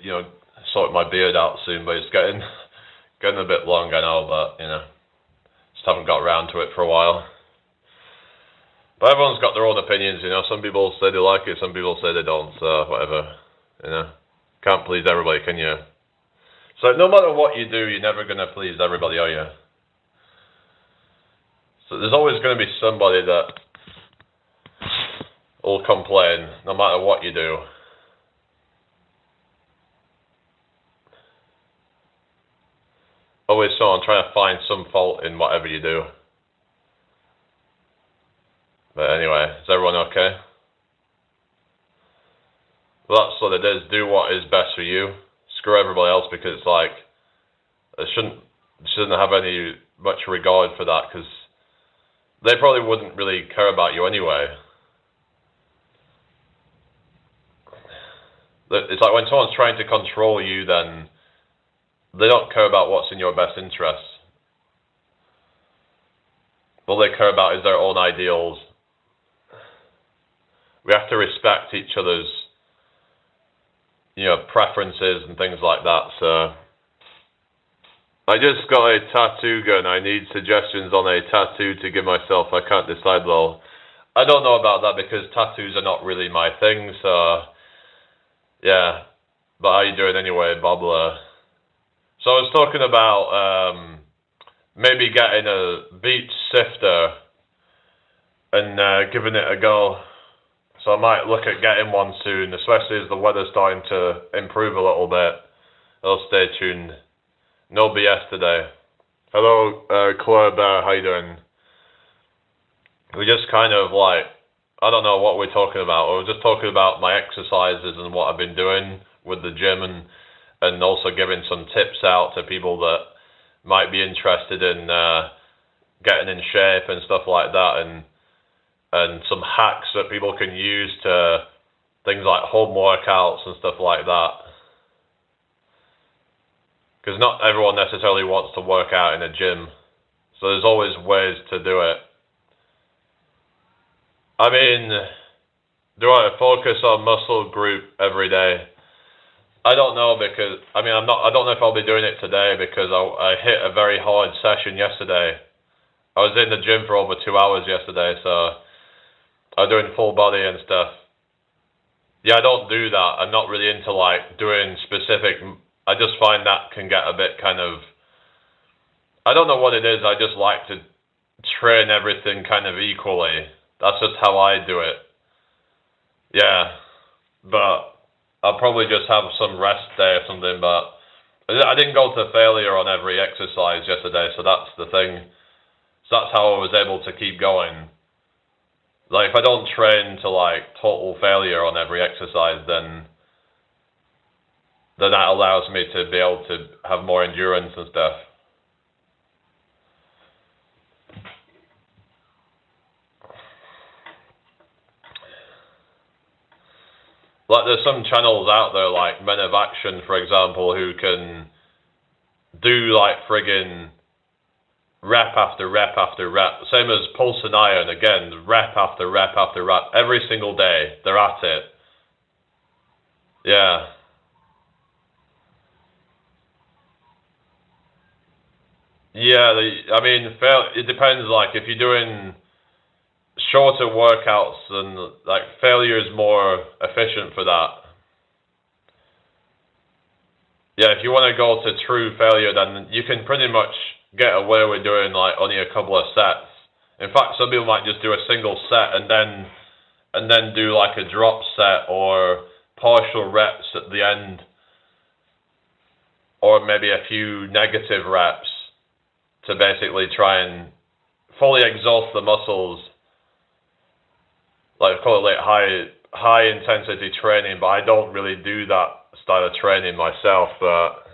sorting my beard out soon, but it's getting a bit long, I know, but, just haven't got around to it for a while. But everyone's got their own opinions, some people say they like it, some people say they don't, so whatever, Can't please everybody, can you? So no matter what you do, you're never going to please everybody, are you? So there's always going to be somebody that will complain, no matter what you do. Always someone trying to find some fault in whatever you do. But anyway, is everyone okay? Well, that's what it is. Do what is best for you. Screw everybody else, because it's like, it shouldn't have any much regard for that, because they probably wouldn't really care about you anyway. It's like when someone's trying to control you, then they don't care about what's in your best interest. All they care about is their own ideals. We have to respect each other's, preferences and things like that. So, I just got a tattoo gun. I need suggestions on a tattoo to give myself. I can't decide, though. I don't know about that, because tattoos are not really my thing. So, yeah. But how you doing anyway, Bobler? So I was talking about maybe getting a beach sifter and giving it a go. So I might look at getting one soon, especially as the weather's starting to improve a little bit. I'll stay tuned. No BS today. Hello, Claire Bear, how you doing? We just kind of like, I don't know what we're talking about. We were just talking about my exercises and what I've been doing with the gym, and also giving some tips out to people that might be interested in getting in shape and stuff like that, and some hacks that people can use to things like home workouts and stuff like that. Because not everyone necessarily wants to work out in a gym, so there's always ways to do it. I mean, do I focus on muscle group every day? I don't know because I don't know if I'll be doing it today because I hit a very hard session yesterday. I was in the gym for over 2 hours yesterday, so I'm doing full body and stuff. Yeah, I don't do that. I'm not really into like doing specific. I just find that can get a bit kind of. I don't know what it is. I just like to train everything kind of equally. That's just how I do it. Yeah, but I'll probably just have some rest day or something. But I didn't go to failure on every exercise yesterday, so that's the thing. So that's how I was able to keep going. Like if I don't train to like total failure on every exercise, then that allows me to be able to have more endurance and stuff. Like there's some channels out there like Men of Action, for example, who can do like friggin' rep after rep after rep. Same as Pulse and Iron, again, rep after rep after rep. Every single day, they're at it. Yeah. Yeah, it depends, like, if you're doing shorter workouts, then, like, failure is more efficient for that. Yeah, if you want to go to true failure, then you can pretty much get away with doing, like, only a couple of sets. In fact, some people might just do a single set and then do, like, a drop set or partial reps at the end, or maybe a few negative reps to basically try and fully exhaust the muscles, like call it like high intensity training. But I don't really do that style of training myself. But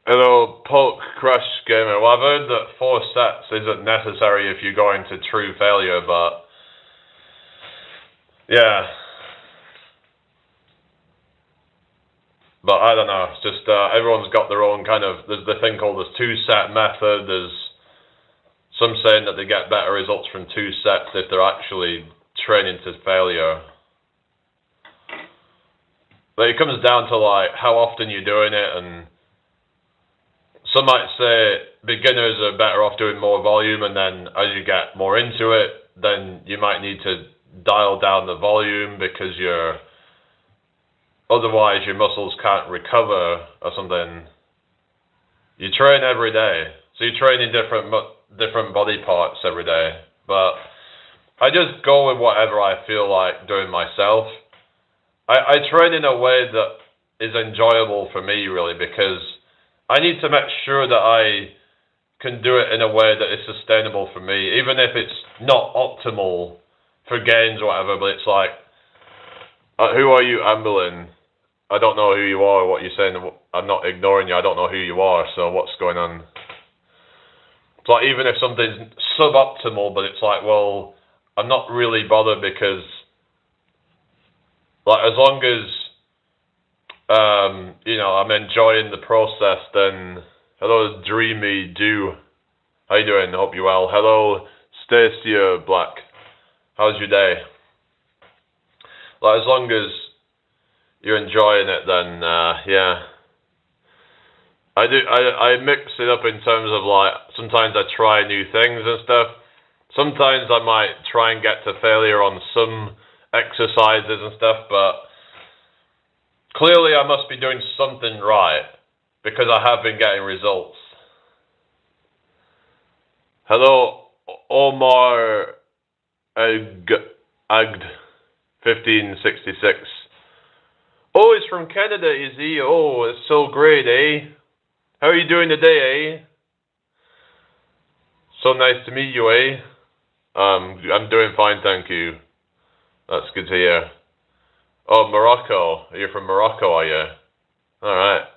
hello, Poke Crush Gamer. Well, I've heard that 4 sets isn't necessary if you're going to true failure, but yeah. But I don't know, it's just everyone's got their own kind of, there's the thing called the 2-set method. There's some saying that they get better results from 2 sets if they're actually training to failure. But it comes down to like how often you're doing it, and some might say beginners are better off doing more volume, and then as you get more into it, then you might need to dial down the volume because otherwise your muscles can't recover or something. You train every day, so you train in different body parts every day. But I just go with whatever I feel like doing myself. I train in a way that is enjoyable for me, really, because I need to make sure that I can do it in a way that is sustainable for me, even if it's not optimal for gains or whatever. But it's like, who are you, Amberlin? I don't know who you are or what you're saying. I'm not ignoring you. I don't know who you are, so what's going on? It's like, even if something's suboptimal, but it's like, well, I'm not really bothered because, like, as long as, I'm enjoying the process, then, hello, Dreamy Do. How you doing? Hope you're well. Hello, Stacia Black. How's your day? Like, as long as you're enjoying it, then yeah. I mix it up in terms of like sometimes I try new things and stuff. Sometimes I might try and get to failure on some exercises and stuff, but clearly I must be doing something right because I have been getting results. Hello, Omar Agd 1566. Oh, he's from Canada, is he? Oh, it's so great, eh? How are you doing today, eh? So nice to meet you, eh? I'm doing fine, thank you. That's good to hear. Oh, Morocco. You're from Morocco, are you? Alright.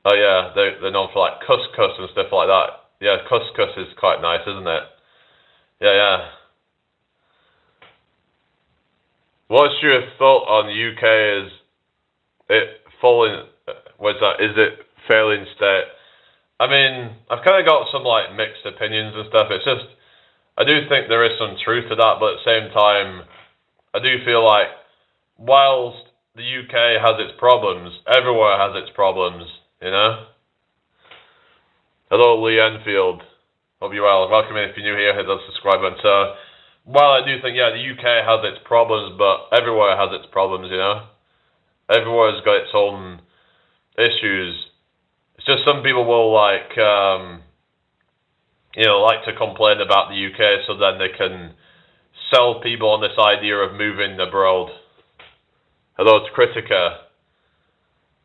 Oh yeah, they're known for like couscous and stuff like that. Yeah, couscous is quite nice, isn't it? Yeah. What's your thought on UK? Is it falling? What's that? Is it failing state? I mean, I've kind of got some like mixed opinions and stuff. It's just, I do think there is some truth to that, but at the same time, I do feel like whilst the UK has its problems, everywhere has its problems, you know? Hello, Lee Enfield. Hope you're well. Welcome in if you're new here, hit the subscribe button. So, while I do think, yeah, the UK has its problems, but everywhere has its problems, you know? Everywhere's got its own issues. It's just some people will like to complain about the UK so then they can sell people on this idea of moving abroad. Hello, it's Critica.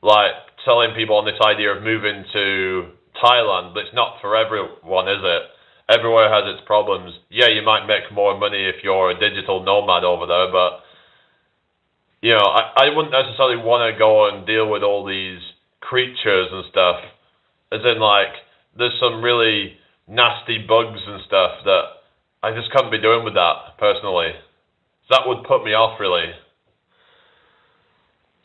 Like, selling people on this idea of moving to Thailand, but it's not for everyone, is it? Everywhere has its problems. Yeah, you might make more money if you're a digital nomad over there, but you know, I wouldn't necessarily want to go and deal with all these creatures and stuff. As in, like, there's some really nasty bugs and stuff that I just can't be doing with that, personally. That would put me off, really.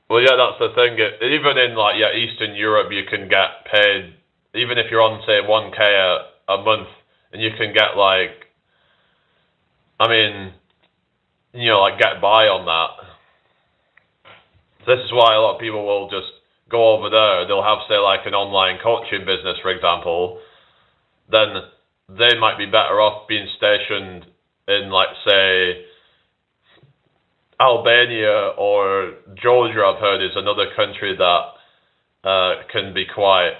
Well, yeah, that's the thing. Even in, like, yeah, Eastern Europe, you can get paid, even if you're on, say, 1K a month, and you can get, like, I mean, you know, like, get by on that. This is why a lot of people will just go over there. They'll have, say, like, an online coaching business, for example. Then they might be better off being stationed in, like, say, Albania or Georgia, I've heard, is another country that can be quite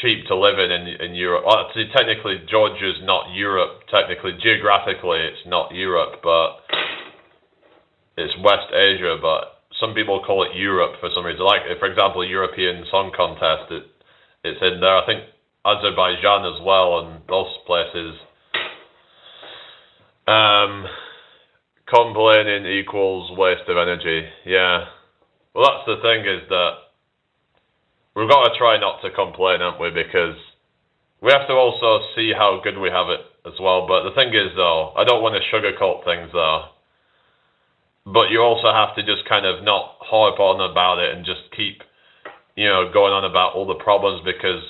cheap to live in Europe. Well, actually, technically, Georgia's not Europe. Technically, geographically, it's not Europe, but it's West Asia, but some people call it Europe for some reason. Like, for example, European Song Contest, it's in there. I think Azerbaijan as well, and those places. Complaining equals waste of energy. Yeah. Well, that's the thing, is that we've got to try not to complain, haven't we? Because we have to also see how good we have it as well. But the thing is, though, I don't want to sugarcoat things, though. But you also have to just kind of not harp on about it and just keep, you know, going on about all the problems, because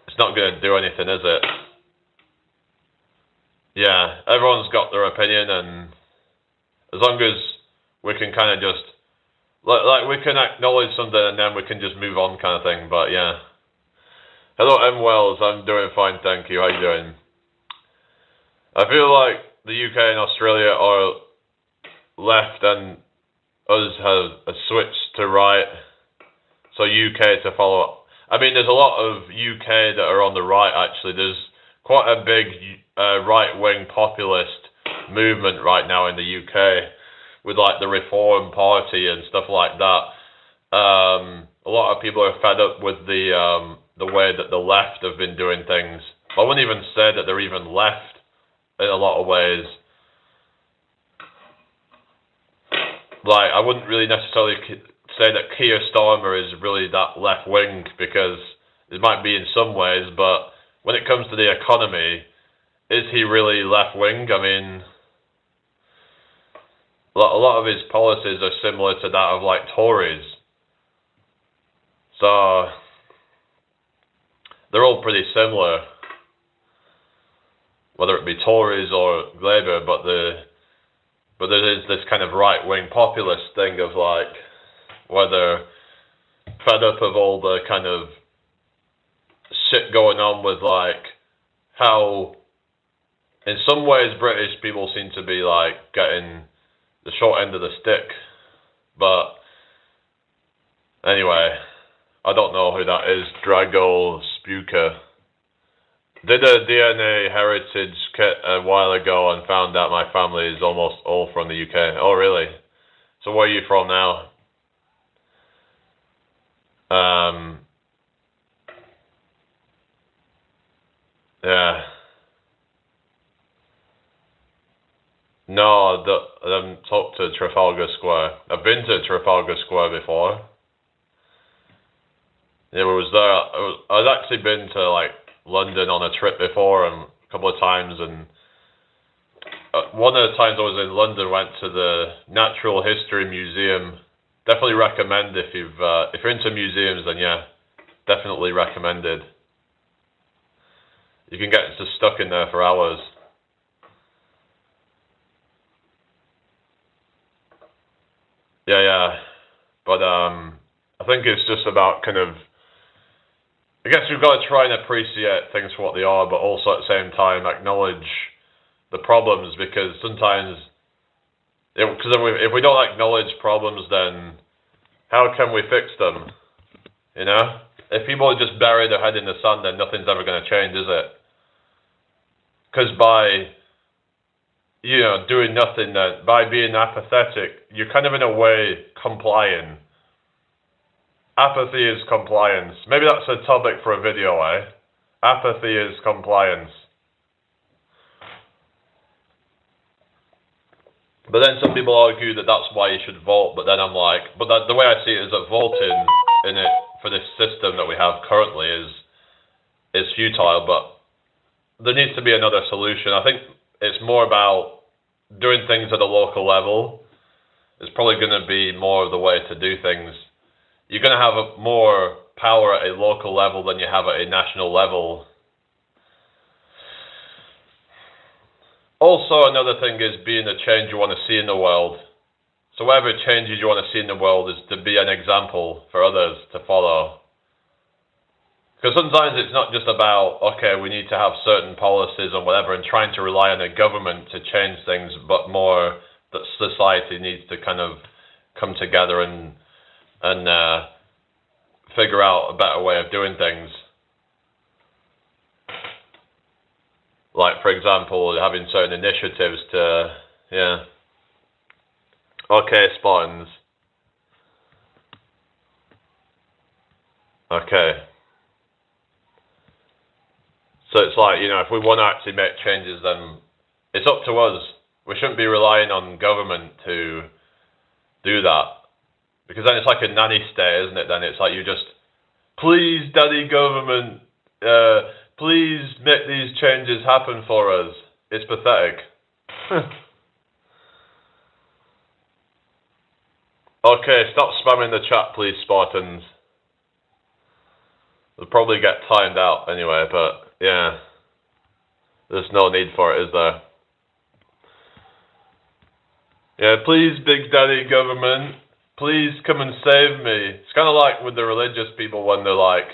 it's not going to do anything, is it? Yeah, everyone's got their opinion, and as long as we can kind of just, like we can acknowledge something and then we can just move on, kind of thing. But yeah. Hello, M. Wells. I'm doing fine, thank you. How you doing? I feel like the UK and Australia are left and us have switched to right, so UK to follow. I mean, there's a lot of UK that are on the right, actually. There's quite a big right-wing populist movement right now in the UK with, like, the Reform Party and stuff like that. A lot of people are fed up with the way that the left have been doing things. I wouldn't even say that they're even left in a lot of ways. Like, I wouldn't really necessarily say that Keir Starmer is really that left-wing, because it might be in some ways, but when it comes to the economy, is he really left-wing? I mean, a lot of his policies are similar to that of, like, Tories. So they're all pretty similar, whether it be Tories or Labour, but there is this kind of right-wing populist thing of, like, where they're fed up of all the kind of shit going on with, like, how in some ways British people seem to be, like, getting the short end of the stick. But anyway, I don't know who that is. Drago Spuka. Did a DNA heritage kit a while ago and found out my family is almost all from the UK. Oh, really? So where are you from now? Yeah. No, I haven't talked to Trafalgar Square. I've been to Trafalgar Square before. Yeah, we was there. I'd actually been to, like, London on a trip before, and a couple of times, and one of the times I was in London, went to the Natural History Museum. Definitely recommend if you're into museums, then yeah, definitely recommended. You can get just stuck in there for hours. Yeah. But I think it's just about kind of, I guess we've got to try and appreciate things for what they are, but also at the same time acknowledge the problems, because sometimes, if we don't acknowledge problems, then how can we fix them? You know? If people just bury their head in the sand, then nothing's ever going to change, is it? Because by, doing nothing, by being apathetic, you're kind of in a way complying. Apathy is compliance. Maybe that's a topic for a video, eh? Apathy is compliance. But then some people argue that that's why you should vote, but then I'm like, the way I see it is that voting in it for this system that we have currently is futile, but there needs to be another solution. I think it's more about doing things at a local level. It's probably going to be more of the way to do things. You're going to have more power at a local level than you have at a national level. Also, another thing is being the change you want to see in the world. So whatever changes you want to see in the world is to be an example for others to follow. Because sometimes it's not just about, okay, we need to have certain policies and whatever and trying to rely on a government to change things, but more that society needs to kind of come together and figure out a better way of doing things. Like, for example, having certain initiatives to, Okay, Spartans. Okay. So it's like, if we want to actually make changes, then it's up to us. We shouldn't be relying on government to do that. Because then it's like a nanny state, isn't it? Then it's like you just, please, daddy government, please make these changes happen for us. It's pathetic. Okay, stop spamming the chat, please, Spartans. They'll probably get timed out anyway, but yeah. There's no need for it, is there? Yeah, please, Big Daddy government, please come and save me. It's kind of like with the religious people when they're like,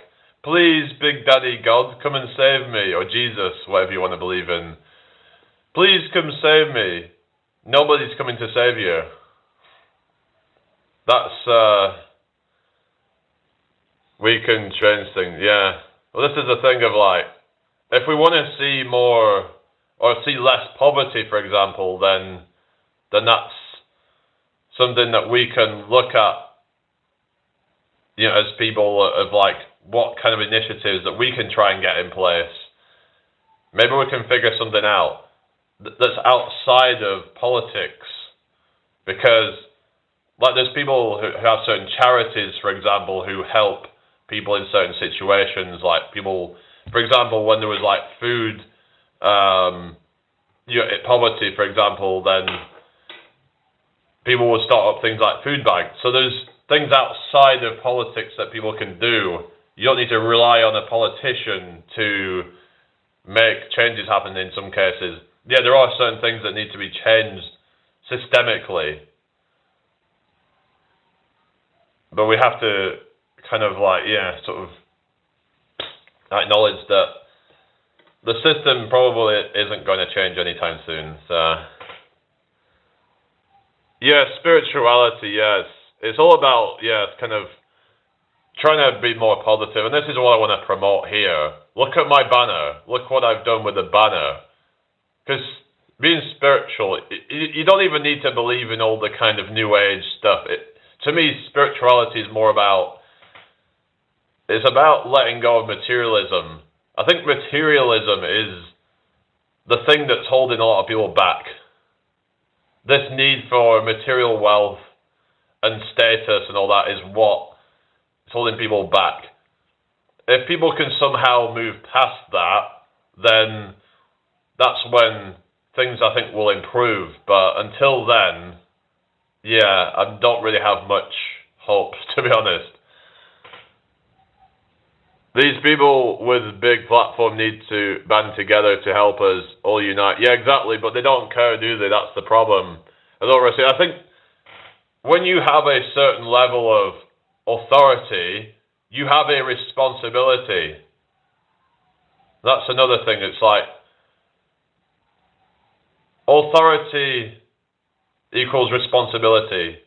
please, Big Daddy God, come and save me, or Jesus, whatever you want to believe in. Please come save me. Nobody's coming to save you. That's, we can change things, yeah. Well, this is the thing of like, if we want to see more, or see less poverty, for example, then that's something that we can look at, as people of like, what kind of initiatives that we can try and get in place. Maybe we can figure something out that's outside of politics, because like there's people who have certain charities, for example, who help people in certain situations, like people, for example, when there was like food, poverty, for example, then people would start up things like food banks. So there's things outside of politics that people can do. You don't need to rely on a politician to make changes happen in some cases. Yeah, there are certain things that need to be changed systemically. But we have to kind of like, sort of acknowledge that the system probably isn't going to change anytime soon. So, yeah, spirituality, yes. It's all about, kind of trying to be more positive. And this is what I want to promote here. Look at my banner. Look what I've done with the banner. Because being spiritual, you don't even need to believe in all the kind of new age stuff. To me, spirituality is more about, it's about letting go of materialism. I think materialism is the thing that's holding a lot of people back. This need for material wealth and status and all that is what is holding people back. If people can somehow move past that, then that's when things, I think, will improve. But until then, I don't really have much hope, to be honest. These people with big platform need to band together to help us all unite. Yeah, exactly, but they don't care, do they? That's the problem. I think when you have a certain level of authority, you have a responsibility. That's another thing. It's like authority equals responsibility.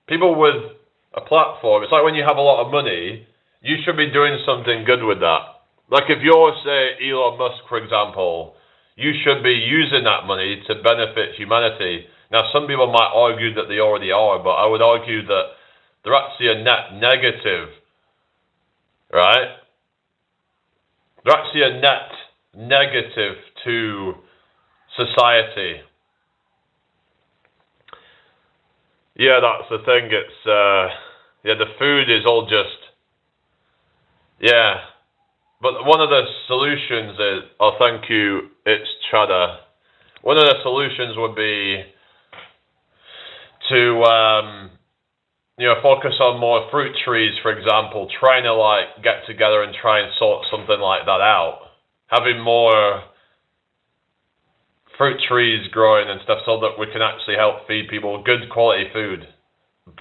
People with a platform, it's like when you have a lot of money, you should be doing something good with that. Like if you're, say, Elon Musk, for example, you should be using that money to benefit humanity. Now, some people might argue that they already are, but I would argue that they're actually a net negative, right? They're actually a net negative to society. Yeah, that's the thing. It's, the food is all just, yeah. But one of the solutions is, oh, thank you, it's Chada. One of the solutions would be to, focus on more fruit trees, for example, trying to, like, get together and try and sort something like that out. Having more fruit trees growing and stuff so that we can actually help feed people good quality food.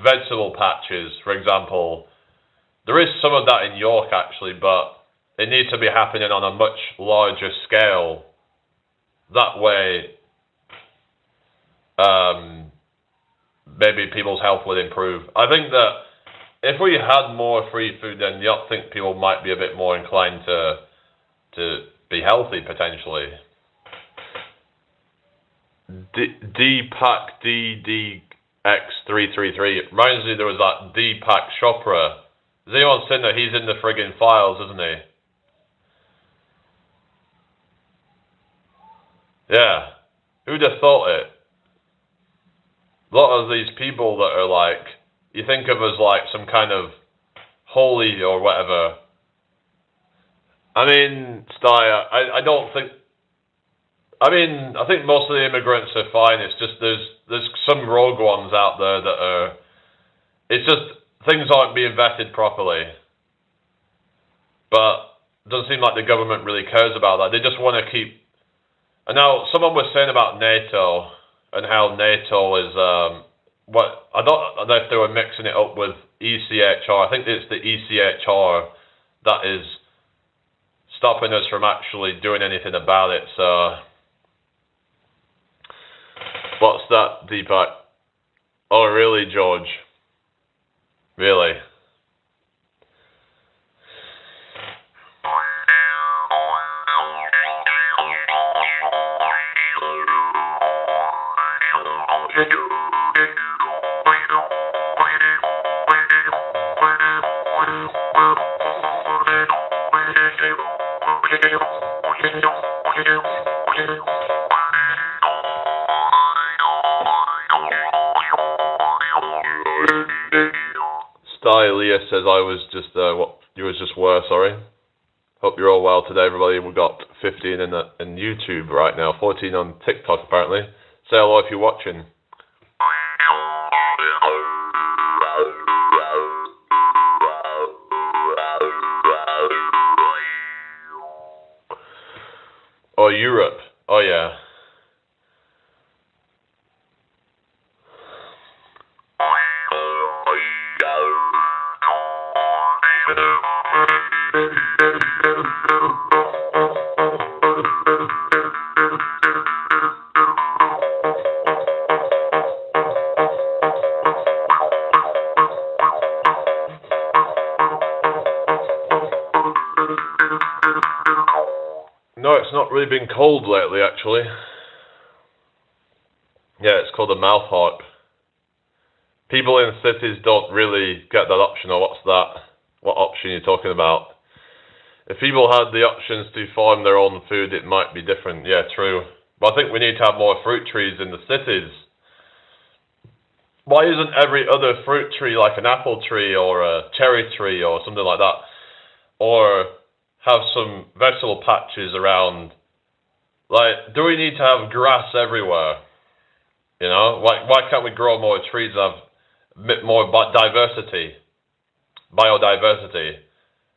Vegetable patches, for example. There is some of that in York, actually, but it needs to be happening on a much larger scale. That way, maybe people's health would improve. I think that if we had more free food, then I think people might be a bit more inclined to be healthy, potentially. Deepak DDX333. It reminds me there was that Deepak Chopra. Has anyone seen that? He's in the friggin' files, isn't he? Yeah. Who'd have thought it? A lot of these people that are like, you think of as like some kind of holy or whatever. I mean, I don't think, I think most of the immigrants are fine. It's just there's some rogue ones out there that are, it's just things aren't being vetted properly. But it doesn't seem like the government really cares about that. They just want to keep, and now someone was saying about NATO and how NATO is, I don't know if they were mixing it up with ECHR. I think it's the ECHR that is stopping us from actually doing anything about it. So, what's that, Deepak? Oh, really, George? Really? Stylia says I was just you was just worse. Sorry. Hope you're all well today, everybody. We've got 15 in YouTube right now, 14 on TikTok apparently. Say hello if you're watching. Oh, Europe. Oh, yeah. No, it's not really been cold lately, actually. Yeah, it's called a mouth harp. People in cities don't really get that option, or what's that? What option are you talking about? If people had the options to farm their own food, it might be different. Yeah, true. But I think we need to have more fruit trees in the cities. Why isn't every other fruit tree like an apple tree or a cherry tree or something like that? Or have some vegetable patches around. Like, do we need to have grass everywhere? You know, why can't we grow more trees and have more biodiversity?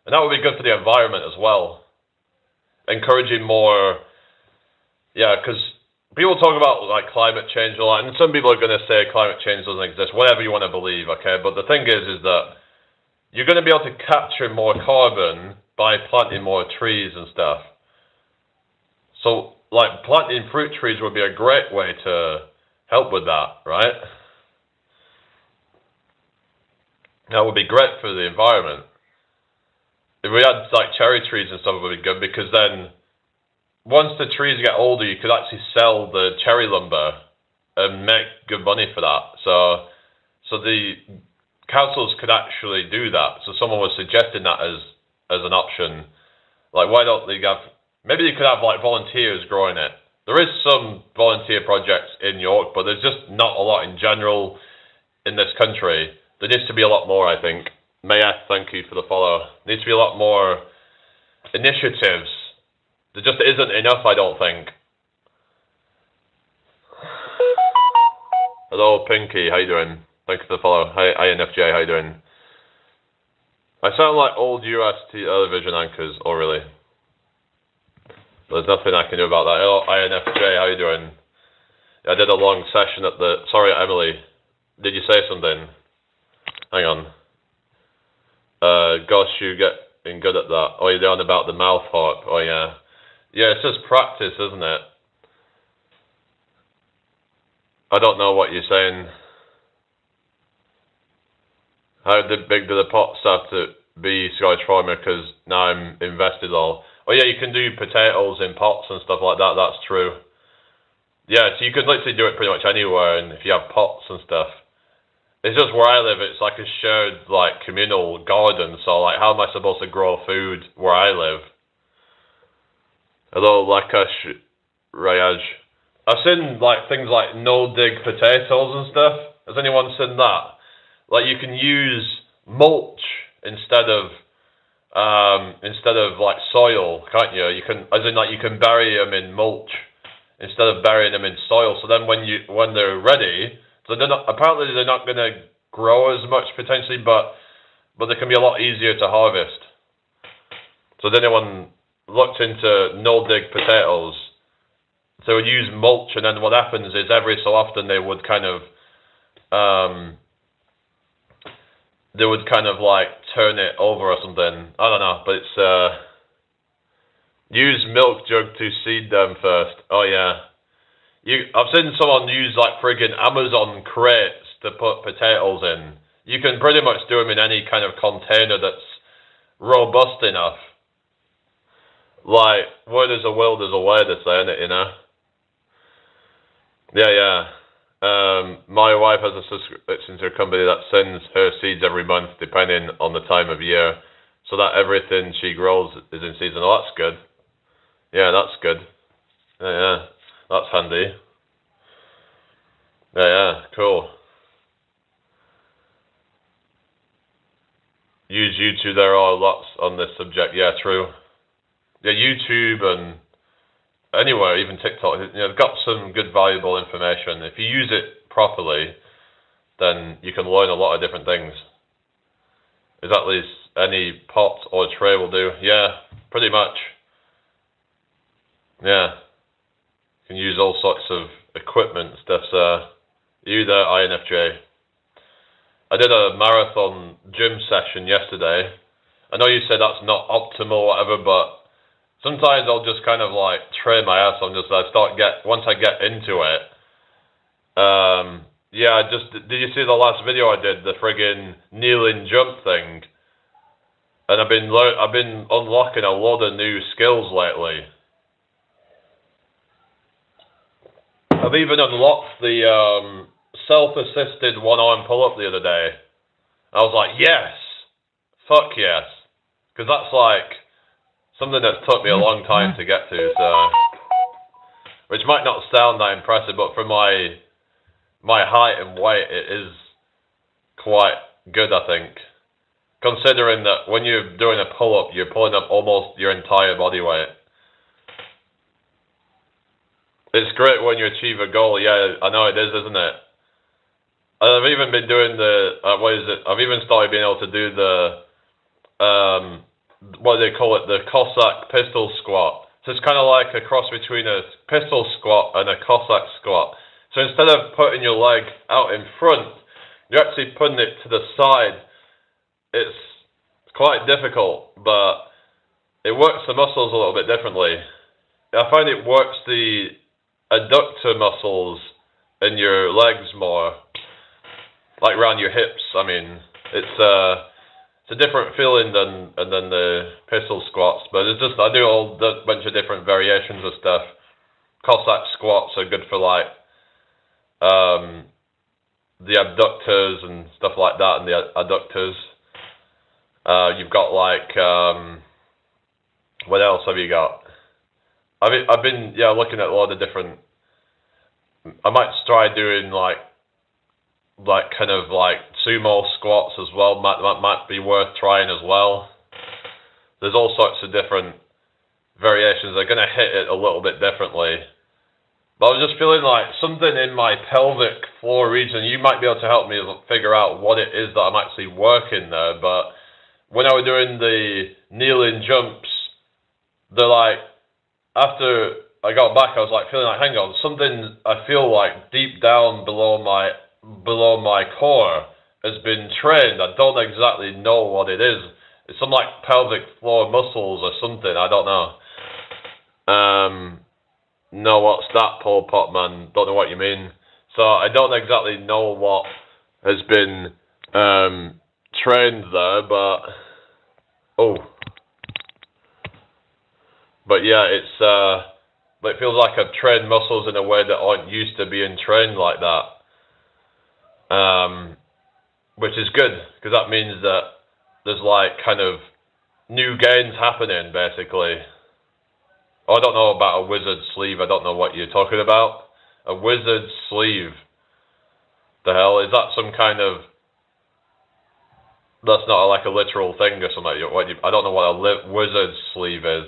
And that would be good for the environment as well. Encouraging more, because people talk about like climate change a lot, and some people are going to say climate change doesn't exist, whatever you want to believe, okay? But the thing is that you're going to be able to capture more carbon by planting more trees and stuff. So, like, planting fruit trees would be a great way to help with that, right? That would be great for the environment. If we had, like, cherry trees and stuff, it would be good, because then once the trees get older, you could actually sell the cherry lumber and make good money for that. So the councils could actually do that. So someone was suggesting that as an option. Like, why don't they have, maybe you could have like volunteers growing it. There is some volunteer projects in York, but there's just not a lot in general in this country. There needs to be a lot more, I think. Maya, thank you for the follow. There needs to be a lot more initiatives. There just isn't enough, I don't think. Hello, Pinky. How you doing? Thanks for the follow. Hi, INFJ. How you doing? I sound like old US television anchors. Oh, really? There's nothing I can do about that. Hello, INFJ. How you doing? I did a long session at the... Sorry, Emily. Did you say something? Hang on. Gosh, you're getting good at that. Oh, you're down about the mouth harp. Oh, yeah. Yeah, it's just practice, isn't it? I don't know what you're saying. How big do the pots have to be, Scottish Farmer? Because now I'm invested all. Oh yeah, you can do potatoes in pots and stuff like that. That's true. Yeah, so you can literally do it pretty much anywhere, and if you have pots and stuff. It's just where I live, it's like a shared, like, communal garden. So, like, how am I supposed to grow food where I live? Hello, Lakash Rayaj. I've seen, like, things like no-dig potatoes and stuff. Has anyone seen that? Like, you can use mulch instead of like soil, can't you? You can, as in, like, you can bury them in mulch instead of burying them in soil. So then when they're ready, so apparently they're not going to grow as much potentially, but they can be a lot easier to harvest. So has anyone looked into no-dig potatoes? So they would use mulch, and then what happens is every so often they would kind of like turn it over or something. I don't know, but it's use milk jug to seed them first. Oh yeah. I've seen someone use like friggin' Amazon crates to put potatoes in. You can pretty much do them in any kind of container that's robust enough. Like, where there's a will, there's a way, they say, innit, you know? Yeah. My wife has a subscription to a company that sends her seeds every month, depending on the time of year, so that everything she grows is in season. Oh, that's good. Yeah, that's good. Yeah. That's handy. Yeah, cool. Use YouTube, there are lots on this subject. Yeah, true. Yeah, YouTube and anywhere, even TikTok, they've got some good, valuable information. If you use it properly, then you can learn a lot of different things. Is at least any pot or tray will do? Yeah, pretty much. Yeah. You can use all sorts of equipment stuff, you there, INFJ. I did a marathon gym session yesterday. I know you said that's not optimal or whatever, but sometimes I'll just kind of like train my ass on once I get into it. Yeah, did you see the last video I did, the friggin' kneeling jump thing? And I've been unlocking a lot of new skills lately. I've even unlocked the self-assisted one-arm pull-up the other day. I was like, yes! Fuck yes! Because that's like something that's took me a long time to get to, so... Which might not sound that impressive, but for my height and weight, it is quite good, I think. Considering that when you're doing a pull-up, you're pulling up almost your entire body weight. It's great when you achieve a goal. Yeah, I know it is, isn't it? I've even been doing I've even started being able to do the what do they call it, the Cossack pistol squat. So it's kind of like a cross between a pistol squat and a Cossack squat. So instead of putting your leg out in front, you're actually putting it to the side. It's quite difficult, but it works the muscles a little bit differently. I find it works the adductor muscles in your legs more, like around your hips. I mean, it's a different feeling than the pistol squats, but it's just I do a bunch of different variations of stuff. Cossack squats are good for like the abductors and stuff like that, and the adductors. You've got like what else have you got? I've been looking at a lot of different. I might try doing like kind of like sumo squats as well. Might be worth trying as well. There's all sorts of different variations. They're going to hit it a little bit differently. But I was just feeling like something in my pelvic floor region. You might be able to help me figure out what it is that I'm actually working there. But when I was doing the kneeling jumps, they're like, after I got back, I was like feeling like, hang on, something I feel like deep down below my core has been trained. I don't exactly know what it is. It's some like pelvic floor muscles or something. I don't know. No, what's that, Pol Pot man? Don't know what you mean. So I don't exactly know what has been trained there, but yeah, it feels like I've trained muscles in a way that aren't used to being trained like that. Which is good, because that means that there's like kind of new gains happening, basically. Oh, I don't know about a wizard sleeve. I don't know what you're talking about. A wizard sleeve. The hell? Is that some kind of... That's not like a literal thing or something. I don't know what a wizard sleeve is.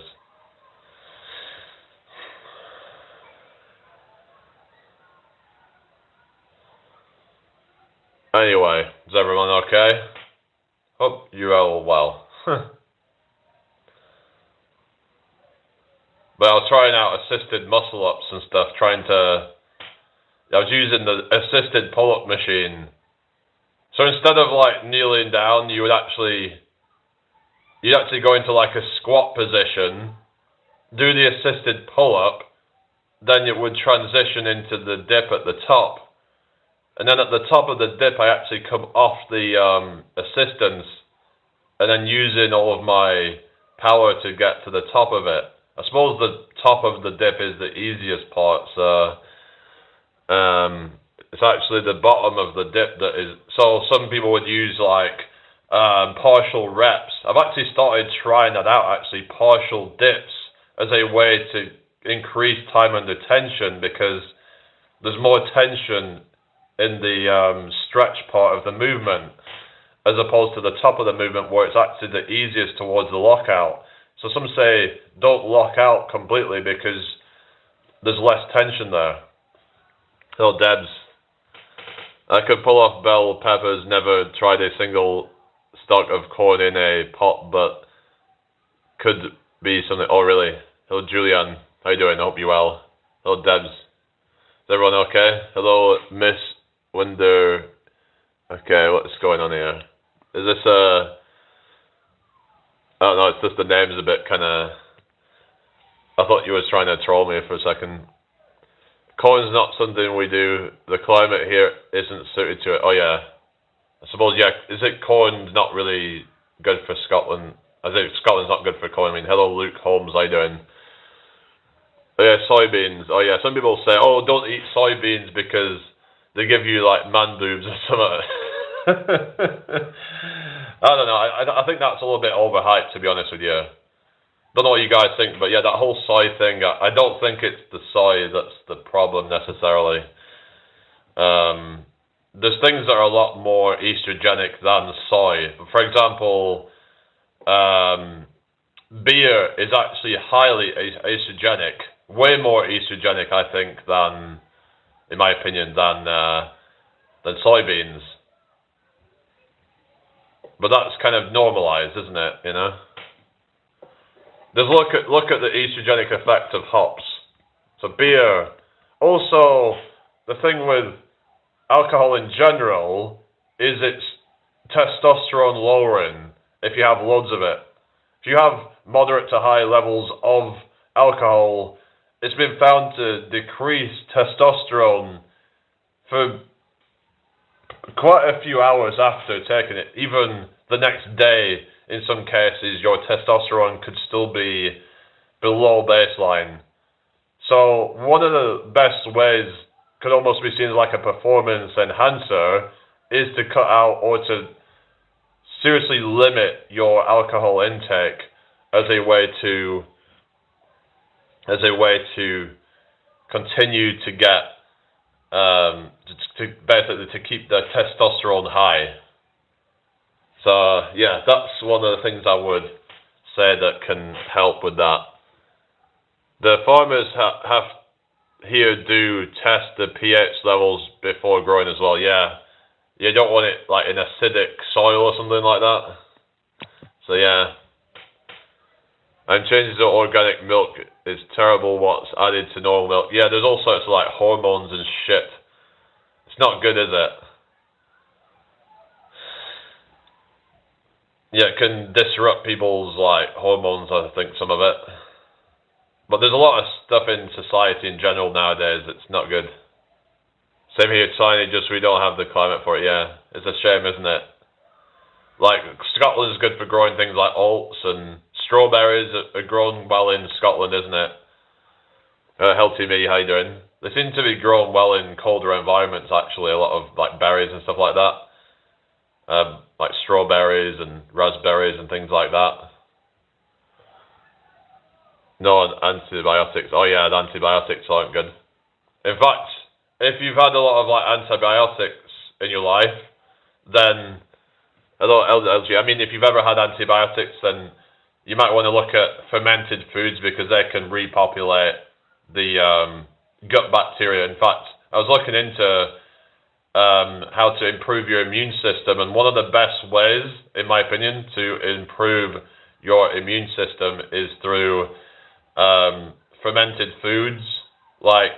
Anyway, is everyone okay? Hope you're all well. But I was trying out assisted muscle ups and stuff, I was using the assisted pull-up machine. So instead of like kneeling down, you'd actually go into like a squat position, do the assisted pull-up, then it would transition into the dip at the top. And then at the top of the dip, I actually come off the assistance, and then using all of my power to get to the top of it. I suppose the top of the dip is the easiest part, so it's actually the bottom of the dip that is... So some people would use like partial reps. I've actually started trying that out, actually, partial dips, as a way to increase time under tension, because there's more tension in the stretch part of the movement, as opposed to the top of the movement, where it's actually the easiest towards the lockout. So some say don't lock out completely because there's less tension there. Hello, Debs. I could pull off bell peppers, never tried a single stalk of corn in a pot, but could be something... Oh, really? Hello, Julian. How you doing? I hope you're well. Hello, Debs. Is everyone okay? Hello, Miss Winder. Okay, what's going on here? Is this I don't know, it's just the name's a bit kind of... I thought you was trying to troll me for a second. Corn's not something we do. The climate here isn't suited to it. Oh, yeah. I suppose, yeah. Is it corn's not really good for Scotland? I think Scotland's not good for corn. I mean, hello, Luke Holmes. How you doing? Oh, yeah, soybeans. Oh, yeah. Some people say, oh, don't eat soybeans because they give you, like, man boobs or something. I don't know. I think that's a little bit overhyped, to be honest with you. Don't know what you guys think, but yeah, that whole soy thing, I don't think it's the soy that's the problem necessarily. There's things that are a lot more estrogenic than soy. For example, beer is actually highly estrogenic, way more estrogenic, I think, than, in my opinion, than soybeans. But that's kind of normalized, isn't it, you know? Just look at the estrogenic effect of hops. So beer. Also, the thing with alcohol in general is it's testosterone lowering if you have loads of it. If you have moderate to high levels of alcohol, it's been found to decrease testosterone for quite a few hours after taking it. Even the next day, in some cases, your testosterone could still be below baseline. So one of the best ways, could almost be seen as like a performance enhancer, is to cut out or to seriously limit your alcohol intake as a way to continue to get basically to keep the testosterone high. So yeah, that's one of the things I would say that can help with that. The farmers have here do test the pH levels before growing as well. Yeah, you don't want it like in acidic soil or something like that. So yeah. And changes to organic milk is terrible what's added to normal milk. Yeah, there's all sorts of like hormones and shit. It's not good, is it? Yeah, it can disrupt people's like hormones, I think, some of it. But there's a lot of stuff in society in general nowadays that's not good. Same here, China, just we don't have the climate for it, yeah. It's a shame, isn't it? Like, Scotland is good for growing things like oats, and strawberries are grown well in Scotland, isn't it? Healthy me, how you doing? They seem to be grown well in colder environments, actually, a lot of like berries and stuff like that. Like strawberries and raspberries and things like that. No antibiotics. Oh yeah, the antibiotics aren't good. In fact, if you've had a lot of like antibiotics in your life, then hello LG. I mean, if you've ever had antibiotics, then you might want to look at fermented foods because they can repopulate the gut bacteria. In fact, I was looking into how to improve your immune system, and one of the best ways, in my opinion, to improve your immune system is through fermented foods, like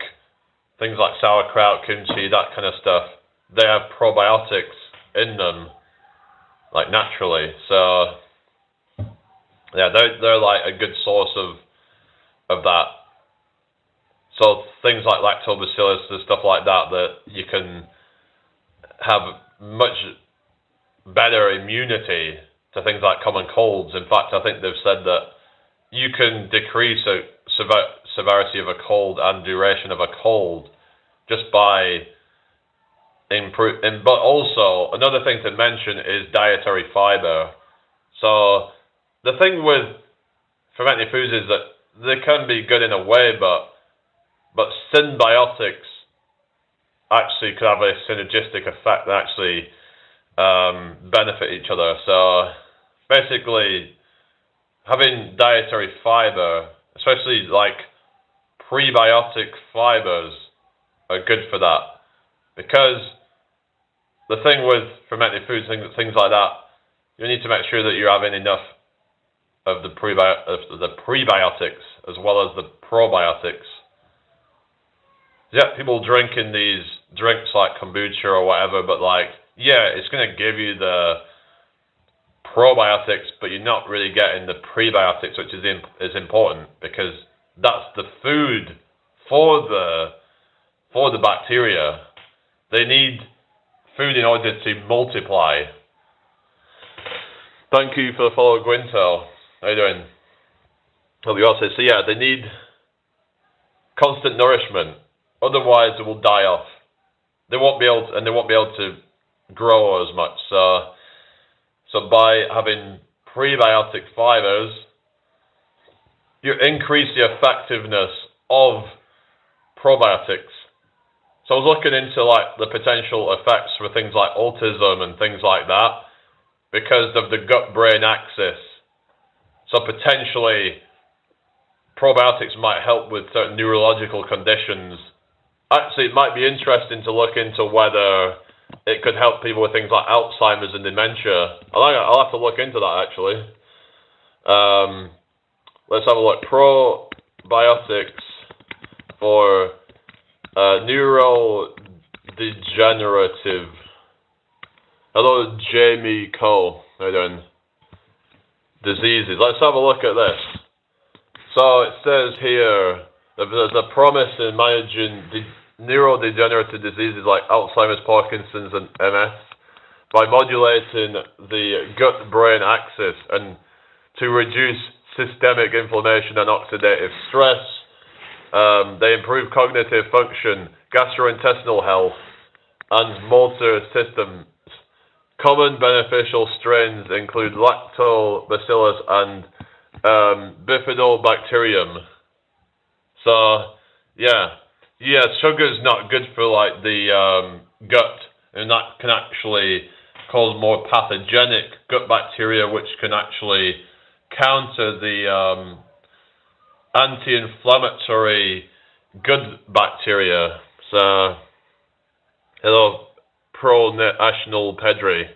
things like sauerkraut, kimchi, that kind of stuff. They have probiotics in them, like naturally. So yeah, they're like a good source of that. So things like lactobacillus and stuff like that, that you can have much better immunity to things like common colds. In fact, I think they've said that you can decrease a severity of a cold and duration of a cold just by but also another thing to mention is dietary fiber. So the thing with fermented foods is that they can be good in a way, but symbiotics actually could have a synergistic effect that actually benefit each other. So basically, having dietary fiber, especially like prebiotic fibers, are good for that. Because the thing with fermented foods, things like that, you need to make sure that you're having enough of the prebiotics as well as the probiotics. Yeah, people drinking these drinks like kombucha or whatever, but like, yeah, it's going to give you the probiotics, but you're not really getting the prebiotics, which is important because that's the food for the bacteria. They need food in order to multiply. Thank you for the follow, Gwintel. How you doing? Hope you all say. So yeah, they need constant nourishment. Otherwise, it will die off. They won't be able to grow as much. So by having prebiotic fibers, you increase the effectiveness of probiotics. So I was looking into like the potential effects for things like autism and things like that because of the gut-brain axis. So potentially probiotics might help with certain neurological conditions. Actually, it might be interesting to look into whether it could help people with things like Alzheimer's and dementia. I'll have to look into that, actually. let's have a look. Probiotics for neurodegenerative. Hello, Jamie Cole. How you doing? Diseases. Let's have a look at this. So it says here that there's a promise in managing neurodegenerative diseases like Alzheimer's, Parkinson's, and MS by modulating the gut-brain axis and to reduce systemic inflammation and oxidative stress. They improve cognitive function, gastrointestinal health, and motor systems. Common beneficial strains include lactobacillus and bifidobacterium. So, yeah, sugar's not good for like the gut, and that can actually cause more pathogenic gut bacteria, which can actually counter the anti-inflammatory good bacteria. So, hello, pro-national Pedri.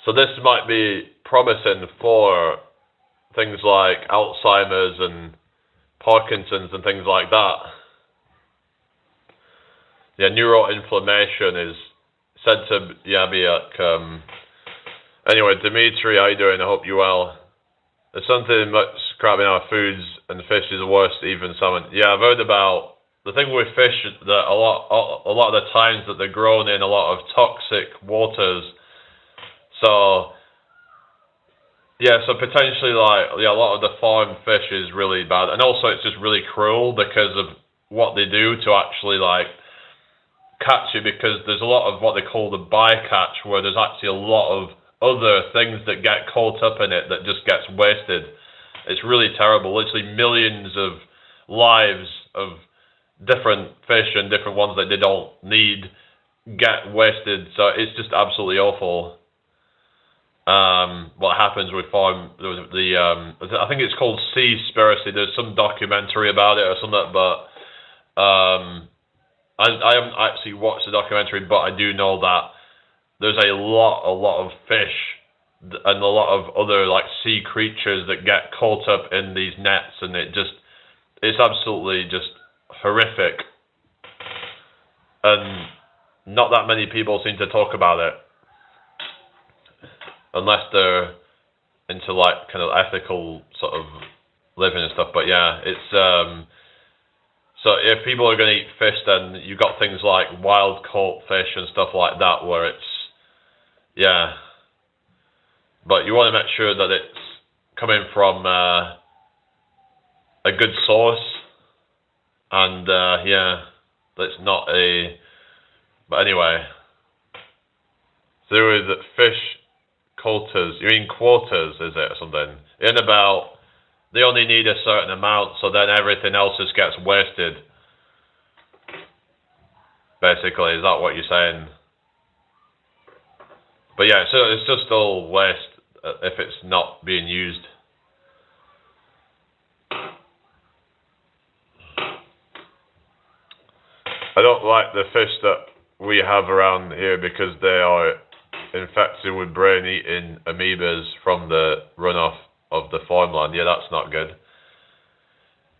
So this might be promising for things like Alzheimer's and Parkinson's and things like that. Yeah, neuroinflammation is said to be like, anyway, Dimitri, how you doing? I hope you're well. There's something much crap in our foods, and fish is worse, even salmon. Yeah, I've heard about the thing with fish that a lot of the times that they're grown in a lot of toxic waters. So yeah, so potentially like a lot of the farm fish is really bad, and also it's just really cruel because of what they do to actually like catch it, because there's a lot of what they call the bycatch, where there's actually a lot of other things that get caught up in it that just gets wasted. It's really terrible. Literally millions of lives of different fish and different ones that they don't need get wasted. So it's just absolutely awful. What happens with farm I think it's called Seaspiracy. There's some documentary about it or something, but I haven't actually watched the documentary, but I do know that there's a lot of fish and a lot of other like sea creatures that get caught up in these nets, and it's absolutely just horrific. And not that many people seem to talk about it, unless they're into like kind of ethical sort of living and stuff. But yeah, it's so if people are going to eat fish, then you've got things like wild caught fish and stuff like that, where it's but you want to make sure that it's coming from a good source, and that's not a. But anyway, there is fish quotas. You mean quotas, is it, or something? In about, they only need a certain amount, so then everything else just gets wasted. Basically, is that what you're saying? But yeah, so it's just all waste if it's not being used. I don't like the fish that we have around here because they are infected with brain-eating amoebas from the runoff of the farmland. Yeah, that's not good.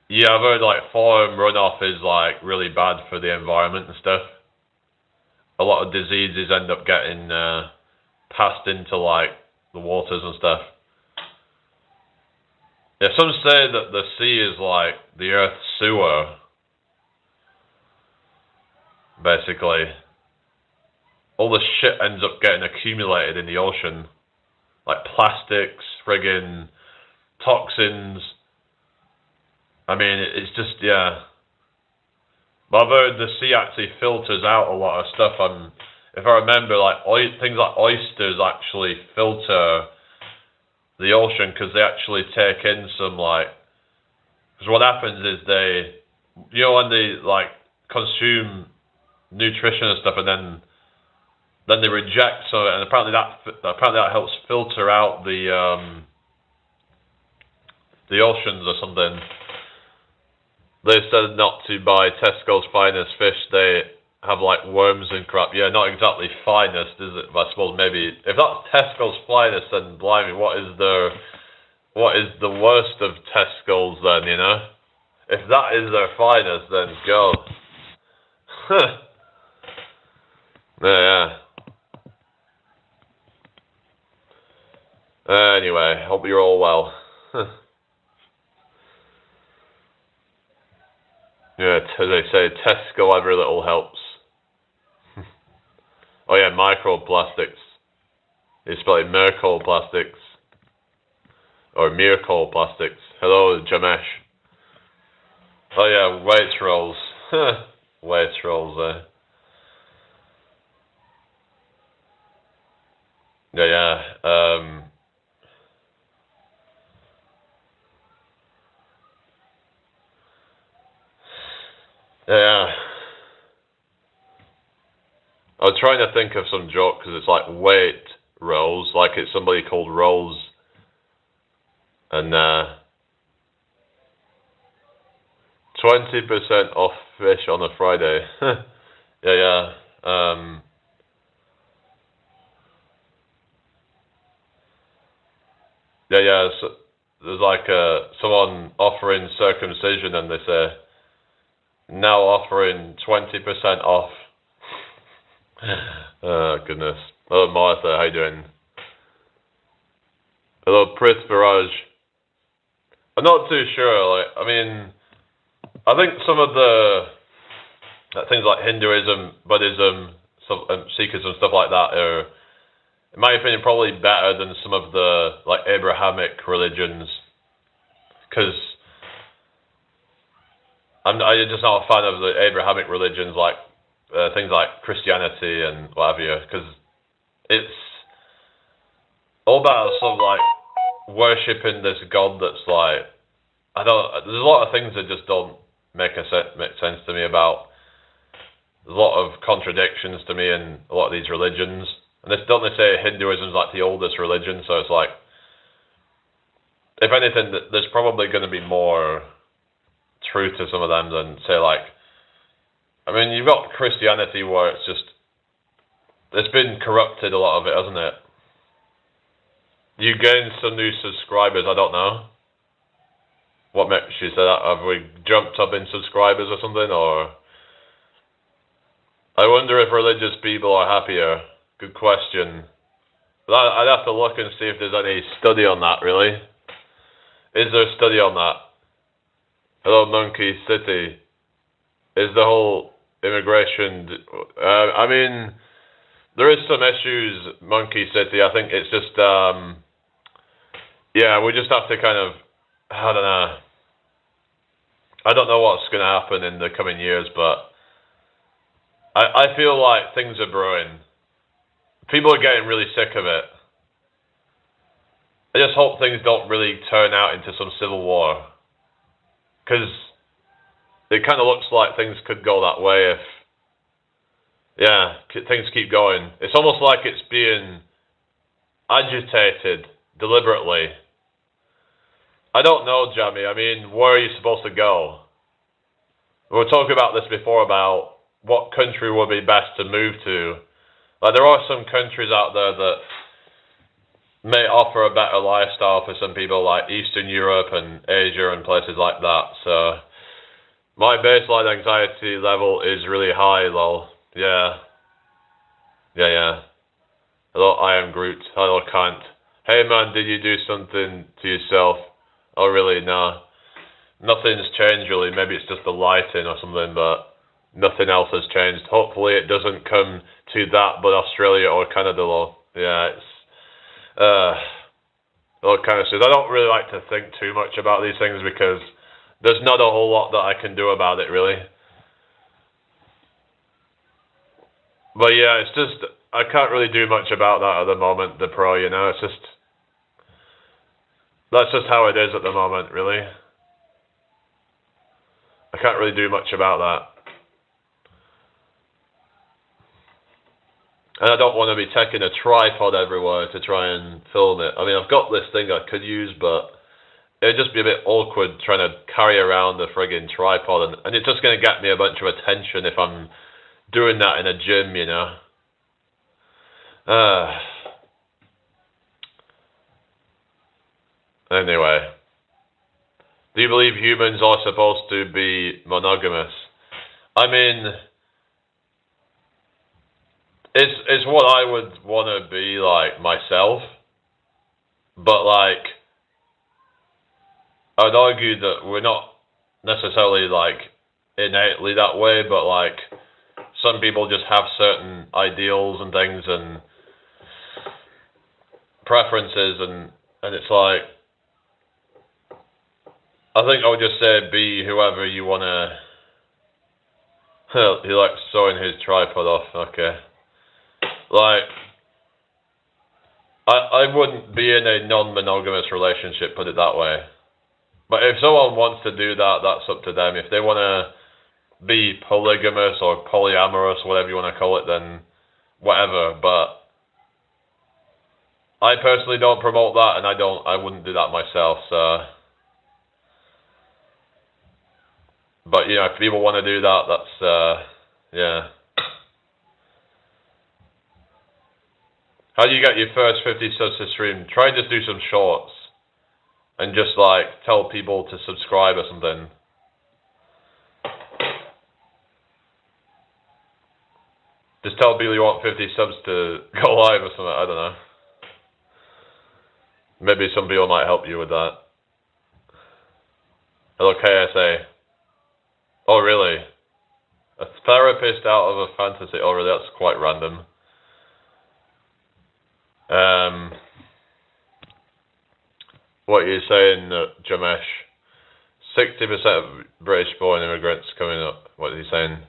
Yeah, I've heard like farm runoff is like really bad for the environment and stuff. A lot of diseases end up getting passed into like the waters and stuff. Yeah, some say that the sea is like the Earth's sewer, basically. All the shit ends up getting accumulated in the ocean, like plastics, friggin' toxins. I mean, it's just, yeah. But I've heard the sea actually filters out a lot of stuff. If I remember, like things like oysters actually filter the ocean because they actually take in some like. Because what happens is they, when they like consume nutrition and stuff, and then they reject some of it, and apparently that helps filter out the oceans or something. They said not to buy Tesco's finest fish. They have like worms and crap. Yeah, not exactly finest, is it? But I suppose maybe if that's Tesco's finest, then blimey, what what is the worst of testicles then, you know? If that is their finest, then go. Yeah. Anyway, hope you're all well. Yeah, as they say, testicle every little helps. Oh yeah, microplastics. You spell it Mercoplastics. Or Mircoplastics. Hello, Jamesh. Oh yeah, weight rolls. Weight rolls, Yeah. Yeah. I was trying to think of some joke because it's like weight rolls, like it's somebody called Rolls, and 20% off fish on a Friday. Yeah. Yeah. So there's like someone offering circumcision, and they say now offering 20% off. Oh goodness. Hello Martha, how you doing? Hello Prith Barrage. I'm not too sure. Like, I mean, I think some of the things like Hinduism, Buddhism, Sikhism, stuff like that are, in my opinion, probably better than some of the like Abrahamic religions, because I'm just not a fan of the Abrahamic religions, like things like Christianity and what have you, because it's all about sort of like worshipping this God that's like, there's a lot of things that just don't make sense to me about. There's a lot of contradictions to me in a lot of these religions. And don't they say Hinduism is like the oldest religion? So it's like, if anything, there's probably going to be more truth to some of them than, say, like, I mean, you've got Christianity where it's been corrupted, a lot of it, hasn't it? You gained some new subscribers, I don't know. What makes you say that? Have we jumped up in subscribers or something? Or I wonder if religious people are happier. Good question. But I'd have to look and see if there's any study on that, really. Is there a study on that? Hello, Monkey City. Is the whole immigration... I mean, there is some issues, Monkey City. I think it's just... yeah, we just have to kind of... I don't know. I don't know what's going to happen in the coming years, but I feel like things are brewing. People are getting really sick of it. I just hope things don't really turn out into some civil war. Because it kind of looks like things could go that way if, yeah, things keep going. It's almost like it's being agitated deliberately. I don't know, Jamie. I mean, where are you supposed to go? We were talking about this before, about what country would be best to move to. Like, there are some countries out there that may offer a better lifestyle for some people, like Eastern Europe and Asia and places like that. So my baseline anxiety level is really high, lol. Yeah. Hello, I am Groot. Hello, Kant. Hey man, did you do something to yourself? Oh really? No. Nothing's changed really. Maybe it's just the lighting or something, but nothing else has changed. Hopefully it doesn't come to that, but Australia or Canada, lol. Yeah, it's all kind of stuff. I don't really like to think too much about these things because there's not a whole lot that I can do about it, really. But yeah, it's just, I can't really do much about that at the moment, the pro, you know, it's just, that's just how it is at the moment, really. I can't really do much about that. And I don't want to be taking a tripod everywhere to try and film it. I mean, I've got this thing I could use, but it'd just be a bit awkward trying to carry around the friggin' tripod, and it's just going to get me a bunch of attention if I'm doing that in a gym, you know. Anyway, do you believe humans are supposed to be monogamous? I mean, it's what I would want to be like myself, but like, I'd argue that we're not necessarily like innately that way, but like some people just have certain ideals and things and preferences, and it's like, I think I would just say be whoever you want to. He likes sewing his tripod off. Okay, like I wouldn't be in a non-monogamous relationship, put it that way. But if someone wants to do that, that's up to them. If they want to be polygamous or polyamorous, whatever you want to call it, then whatever. But I personally don't promote that, and I wouldn't do that myself. So, but you know, if people want to do that, that's yeah. How do you get your first 50 subs to stream? Try and just do some shorts, and just like tell people to subscribe or something. Just tell people you want 50 subs to go live or something. I don't know. Maybe some people might help you with that. Hello, KSA. Oh, really? A therapist out of a fantasy. Oh, really? That's quite random. What are you saying, Jamesh? 60% of British-born immigrants coming up. What are you saying?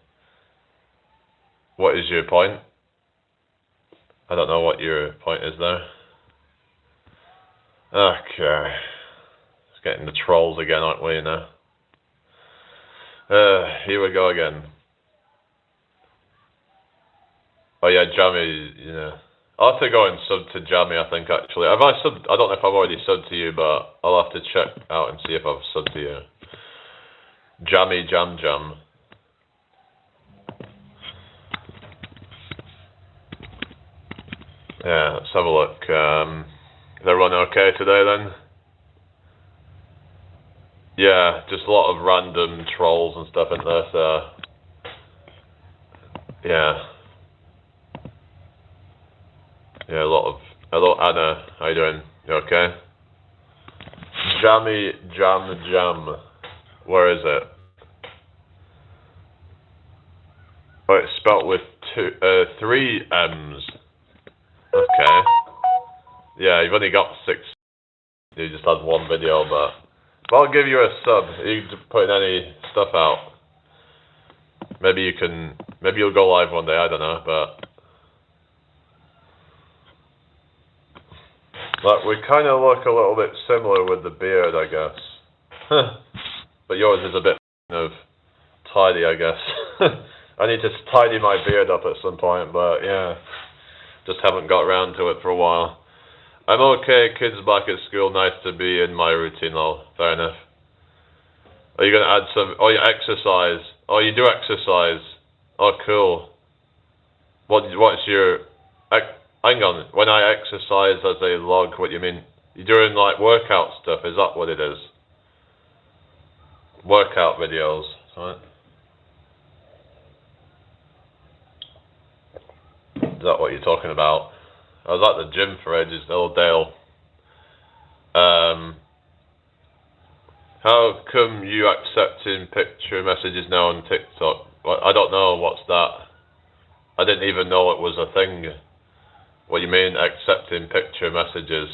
What is your point? I don't know what your point is there. Okay. It's getting the trolls again, aren't we, now? Here we go again. Oh yeah, Jammy, you know. I'll have to go and sub to Jammy, I think, actually. Have I subbed? I don't know if I've already subbed to you, but I'll have to check out and see if I've subbed to you. Jammy Jam Jam. Yeah, let's have a look. Is everyone okay today then? Yeah, just a lot of random trolls and stuff in there, so yeah. Yeah, a lot of... Hello, Anna. How you doing? You okay? Jammy Jam Jam. Where is it? Oh, it's spelt with 3 M's. Okay. Yeah, you've only got 6. You just had 1 video, but I'll give you a sub. You putting any stuff out? Maybe you can... Maybe you'll go live one day, I don't know, but... Like, we kind of look a little bit similar with the beard, I guess. But yours is a bit of tidy, I guess. I need to tidy my beard up at some point, but yeah. Just haven't got around to it for a while. I'm okay, kids back at school, nice to be in my routine, though. Fair enough. Are you going to add some... Oh, you exercise. Oh, you do exercise. Oh, cool. What's your... Hang on, when I exercise as a log, what do you mean? You're doing like workout stuff, is that what it is? Workout videos, right? Is that what you're talking about? I was at the gym for ages, old Dale. How come you accepting picture messages now on TikTok? I don't know, what's that? I didn't even know it was a thing. What do you mean, accepting picture messages?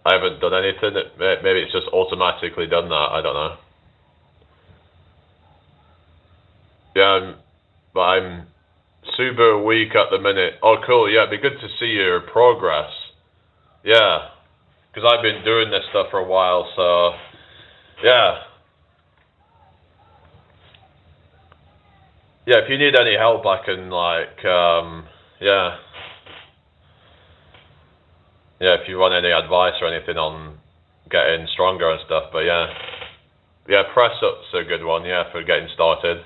I haven't done anything. Maybe it's just automatically done that. I don't know. Yeah, but I'm super weak at the minute. Oh, cool. Yeah, it'd be good to see your progress. Yeah, because I've been doing this stuff for a while, so yeah. Yeah, if you need any help, I can like, yeah. Yeah, if you want any advice or anything on getting stronger and stuff, but yeah. Yeah, press-ups are a good one, yeah, for getting started.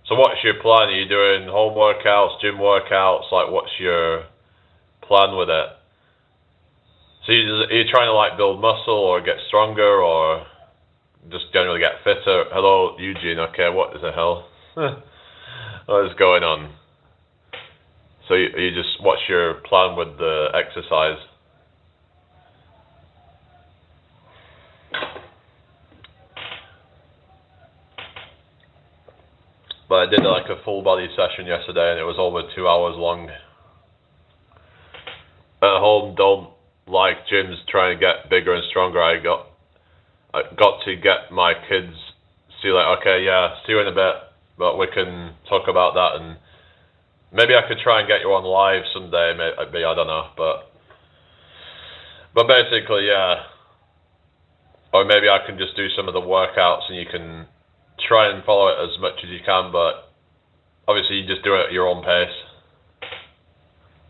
So what's your plan? Are you doing home workouts, gym workouts? Like, what's your plan with it? So are you trying to like build muscle or get stronger or just generally get fitter? Hello, Eugene. Okay, what the hell? What is going on? So you just, what's your plan with the exercise? But I did like a full body session yesterday and it was over 2 hours long. At home, don't like gyms trying to get bigger and stronger. I got to get my kids see like, okay, yeah, see you in a bit, but we can talk about that, and maybe I could try and get you on live someday, maybe, I don't know, but basically, yeah. Or maybe I can just do some of the workouts and you can try and follow it as much as you can, but obviously you just do it at your own pace.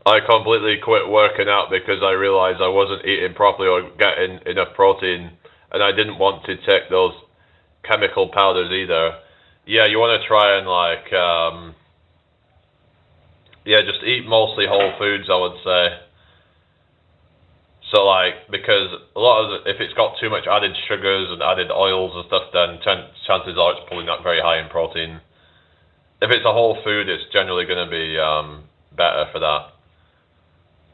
I completely quit working out because I realized I wasn't eating properly or getting enough protein, and I didn't want to take those chemical powders either. Yeah, you want to try and like, yeah, just eat mostly whole foods, I would say. So like, because a lot of if it's got too much added sugars and added oils and stuff, then chances are it's probably not very high in protein. If it's a whole food, it's generally going to be better for that.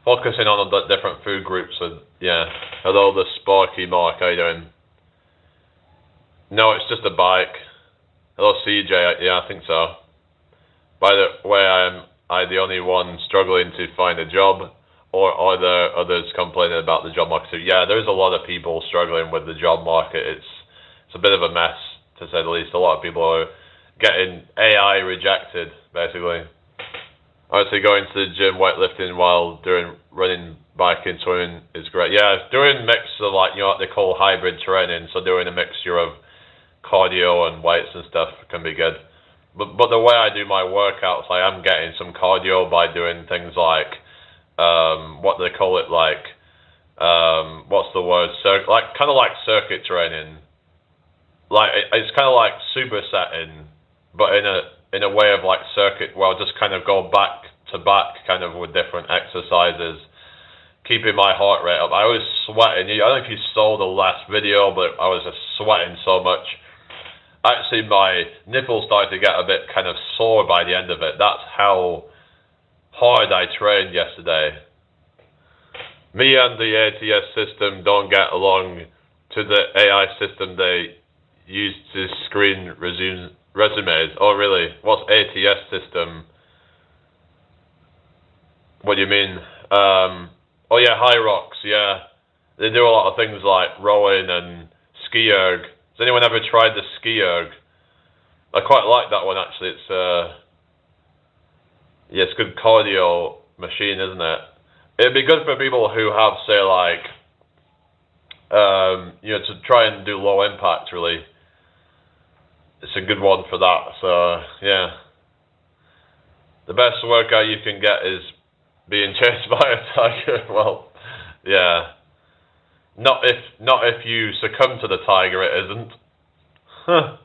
Focusing on the different food groups, and yeah. Hello, the Sparky Mark, how you doing? No, it's just a bike. Hello, CJ. Yeah, I think so. By the way, am I the only one struggling to find a job, or are there others complaining about the job market? So, yeah, there's a lot of people struggling with the job market. It's a bit of a mess, to say the least. A lot of people are getting AI rejected, basically. Honestly, going to the gym, weightlifting while doing running, biking, swimming is great. Yeah, doing mix of like, what they call hybrid training, so doing a mixture of cardio and weights and stuff can be good. But the way I do my workouts, I am getting some cardio by doing things like, what do they call it, like, what's the word, like kind of like circuit training. Like it's kind of like supersetting, but in a way of like circuit, where I'll just kind of go back to back kind of with different exercises, keeping my heart rate up. I was sweating. I don't know if you saw the last video, but I was just sweating so much. Actually, my nipples started to get a bit kind of sore by the end of it. That's how hard I trained yesterday. Me and the ATS system don't get along to the AI system they use to screen resumes. Oh, really? What's ATS system? What do you mean? Oh, yeah, High Rocks, yeah. They do a lot of things like rowing and ski erg. Has anyone ever tried the ski erg? I quite like that one, actually. It's, yeah, it's a good cardio machine, isn't it? It'd be good for people who have, say, like, you know, to try and do low impact, really. It's a good one for that, so, yeah. The best workout you can get is being chased by a tiger. Well, yeah. Not if you succumb to the tiger, it isn't. Huh.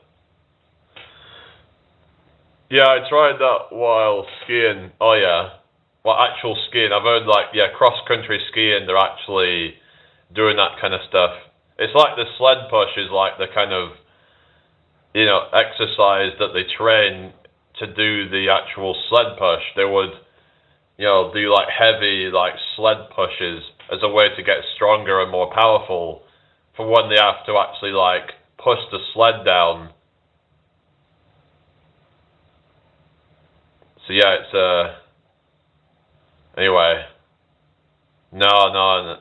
Yeah, I tried that while skiing. Oh, yeah. Well, actual skiing. I've heard, like, yeah, cross-country skiing, they're actually doing that kind of stuff. It's like the sled push is like the kind of, you know, exercise that they train to do the actual sled push. They would, you know, do like heavy like sled pushes as a way to get stronger and more powerful for when they have to actually like push the sled down. So yeah, it's anyway. No.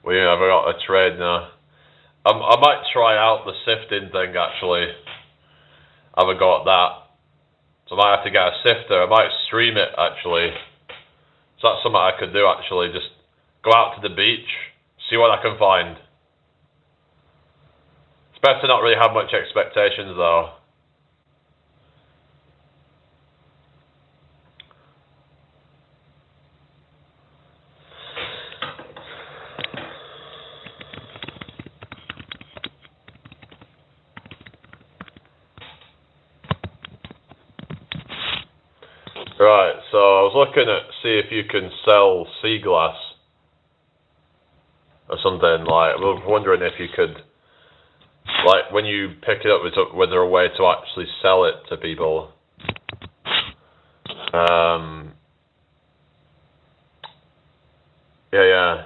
We never got a trade now. I might try out the sifting thing actually. I haven't got that. So I might have to get a sifter. I might stream it actually. So that's something I could do actually. Just go out to the beach, see what I can find. It's best to not really have much expectations though. Right, so I was looking at see if you can sell sea glass. something. Like, I was wondering if you could, like, when you pick it up, was there a way to actually sell it to people? Yeah.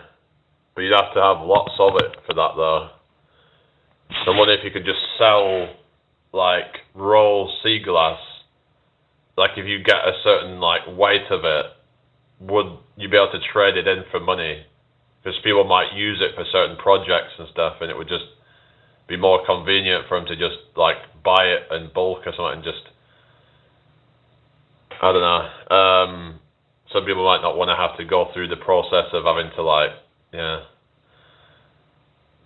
But you'd have to have lots of it for that, though. So I wonder if you could just sell, like, raw sea glass. Like, if you get a certain, like, weight of it, would you be able to trade it in for money? Because people might use it for certain projects and stuff, and it would just be more convenient for them to just, like, buy it in bulk or something and just, I don't know. Some people might not want to have to go through the process of having to, like,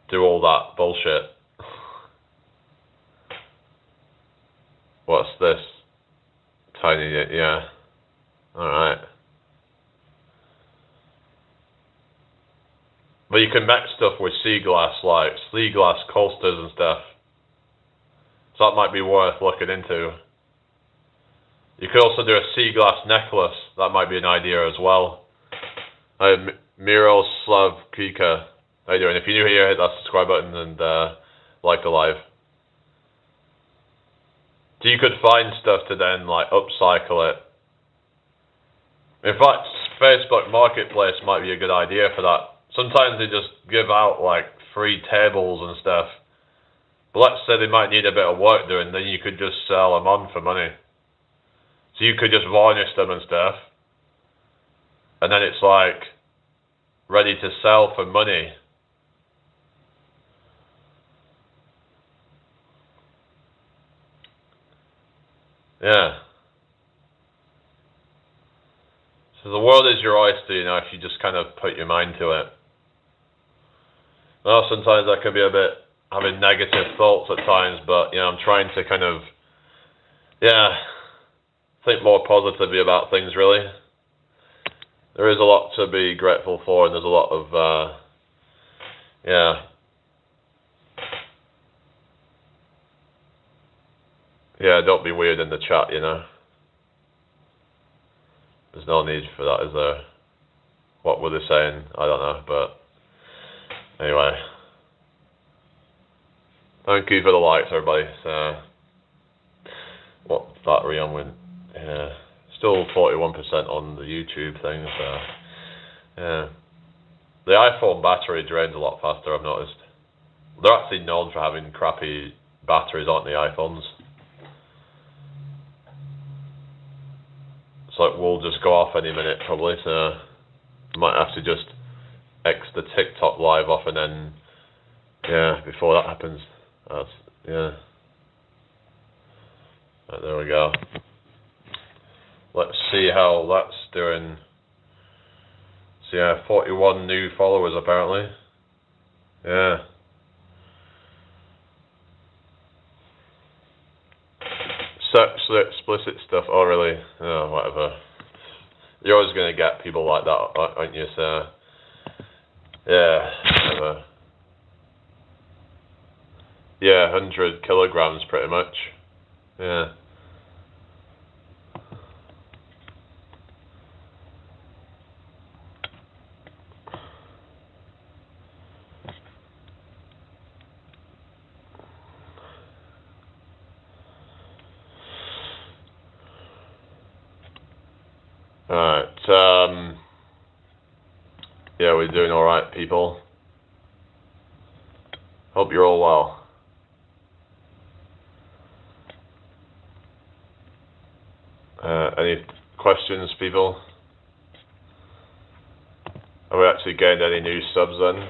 do all that bullshit. What's this? Tiny, yeah. Alright. But you can mix stuff with sea glass, like sea glass coasters and stuff. So that might be worth looking into. You could also do a sea glass necklace. That might be an idea as well. Miroslav Kika. How you doing? If you're new here, hit that subscribe button and like the live. So you could find stuff to then like upcycle it. In fact, Facebook Marketplace might be a good idea for that. Sometimes they just give out like free tables and stuff. But let's say they might need a bit of work doing, then you could just sell them on for money. So you could just varnish them and stuff. And then it's like ready to sell for money. Yeah. So the world is your oyster, you know, if you just kind of put your mind to it. Well, sometimes I can be a bit having negative thoughts at times, but, you know, I'm trying to kind of, think more positively about things, really. There is a lot to be grateful for, and there's a lot of, don't be weird in the chat, you know. There's no need for that, is there? What were they saying? I don't know, but anyway. Thank you for the likes, everybody. So, what battery I'm with? Yeah, still 41% on the YouTube thing. So, yeah, the iPhone battery drains a lot faster. I've noticed. They're actually known for having crappy batteries, aren't the iPhones? So it will just go off any minute probably, so I might have to just X the TikTok live off and then, before that happens. Right, there we go. Let's see how that's doing. So 41 new followers apparently. Yeah. Sexually explicit stuff, oh really? Oh, whatever. You're always going to get people like that, aren't you? So, yeah, whatever. Yeah, 100 kilograms pretty much. Yeah. Alright, yeah, we're doing alright, people. Hope you're all well. Any questions, people? Have we actually gained any new subs then?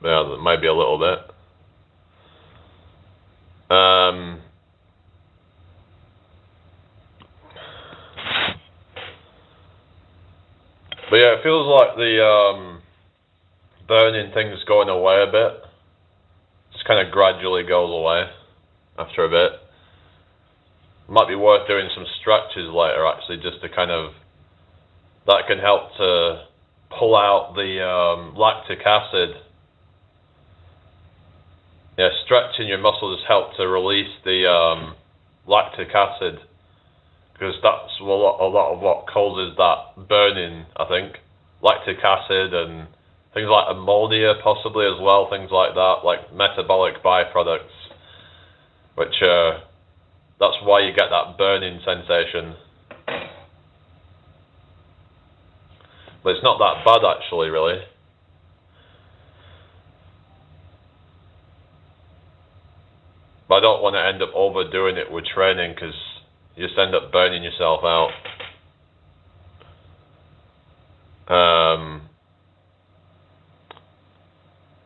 Yeah, maybe a little bit. But yeah, it feels like the burning thing's going away a bit. Just kind of gradually goes away after a bit. Might be worth doing some stretches later actually, just to kind of, that can help to pull out the lactic acid. Yeah, stretching your muscles help to release the lactic acid, because that's a lot of what causes that burning, I think. lactic acid and things like ammonia possibly as well, things like that, like metabolic byproducts, which that's why you get that burning sensation. But it's not that bad actually, really. But I don't want to end up overdoing it with training because you just end up burning yourself out.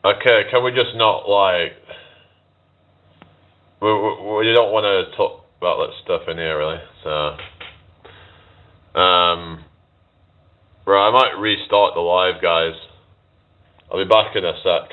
Okay, can we just not like... We don't want to talk about that stuff in here, really. So, right, I might restart the live, guys. I'll be back in a sec.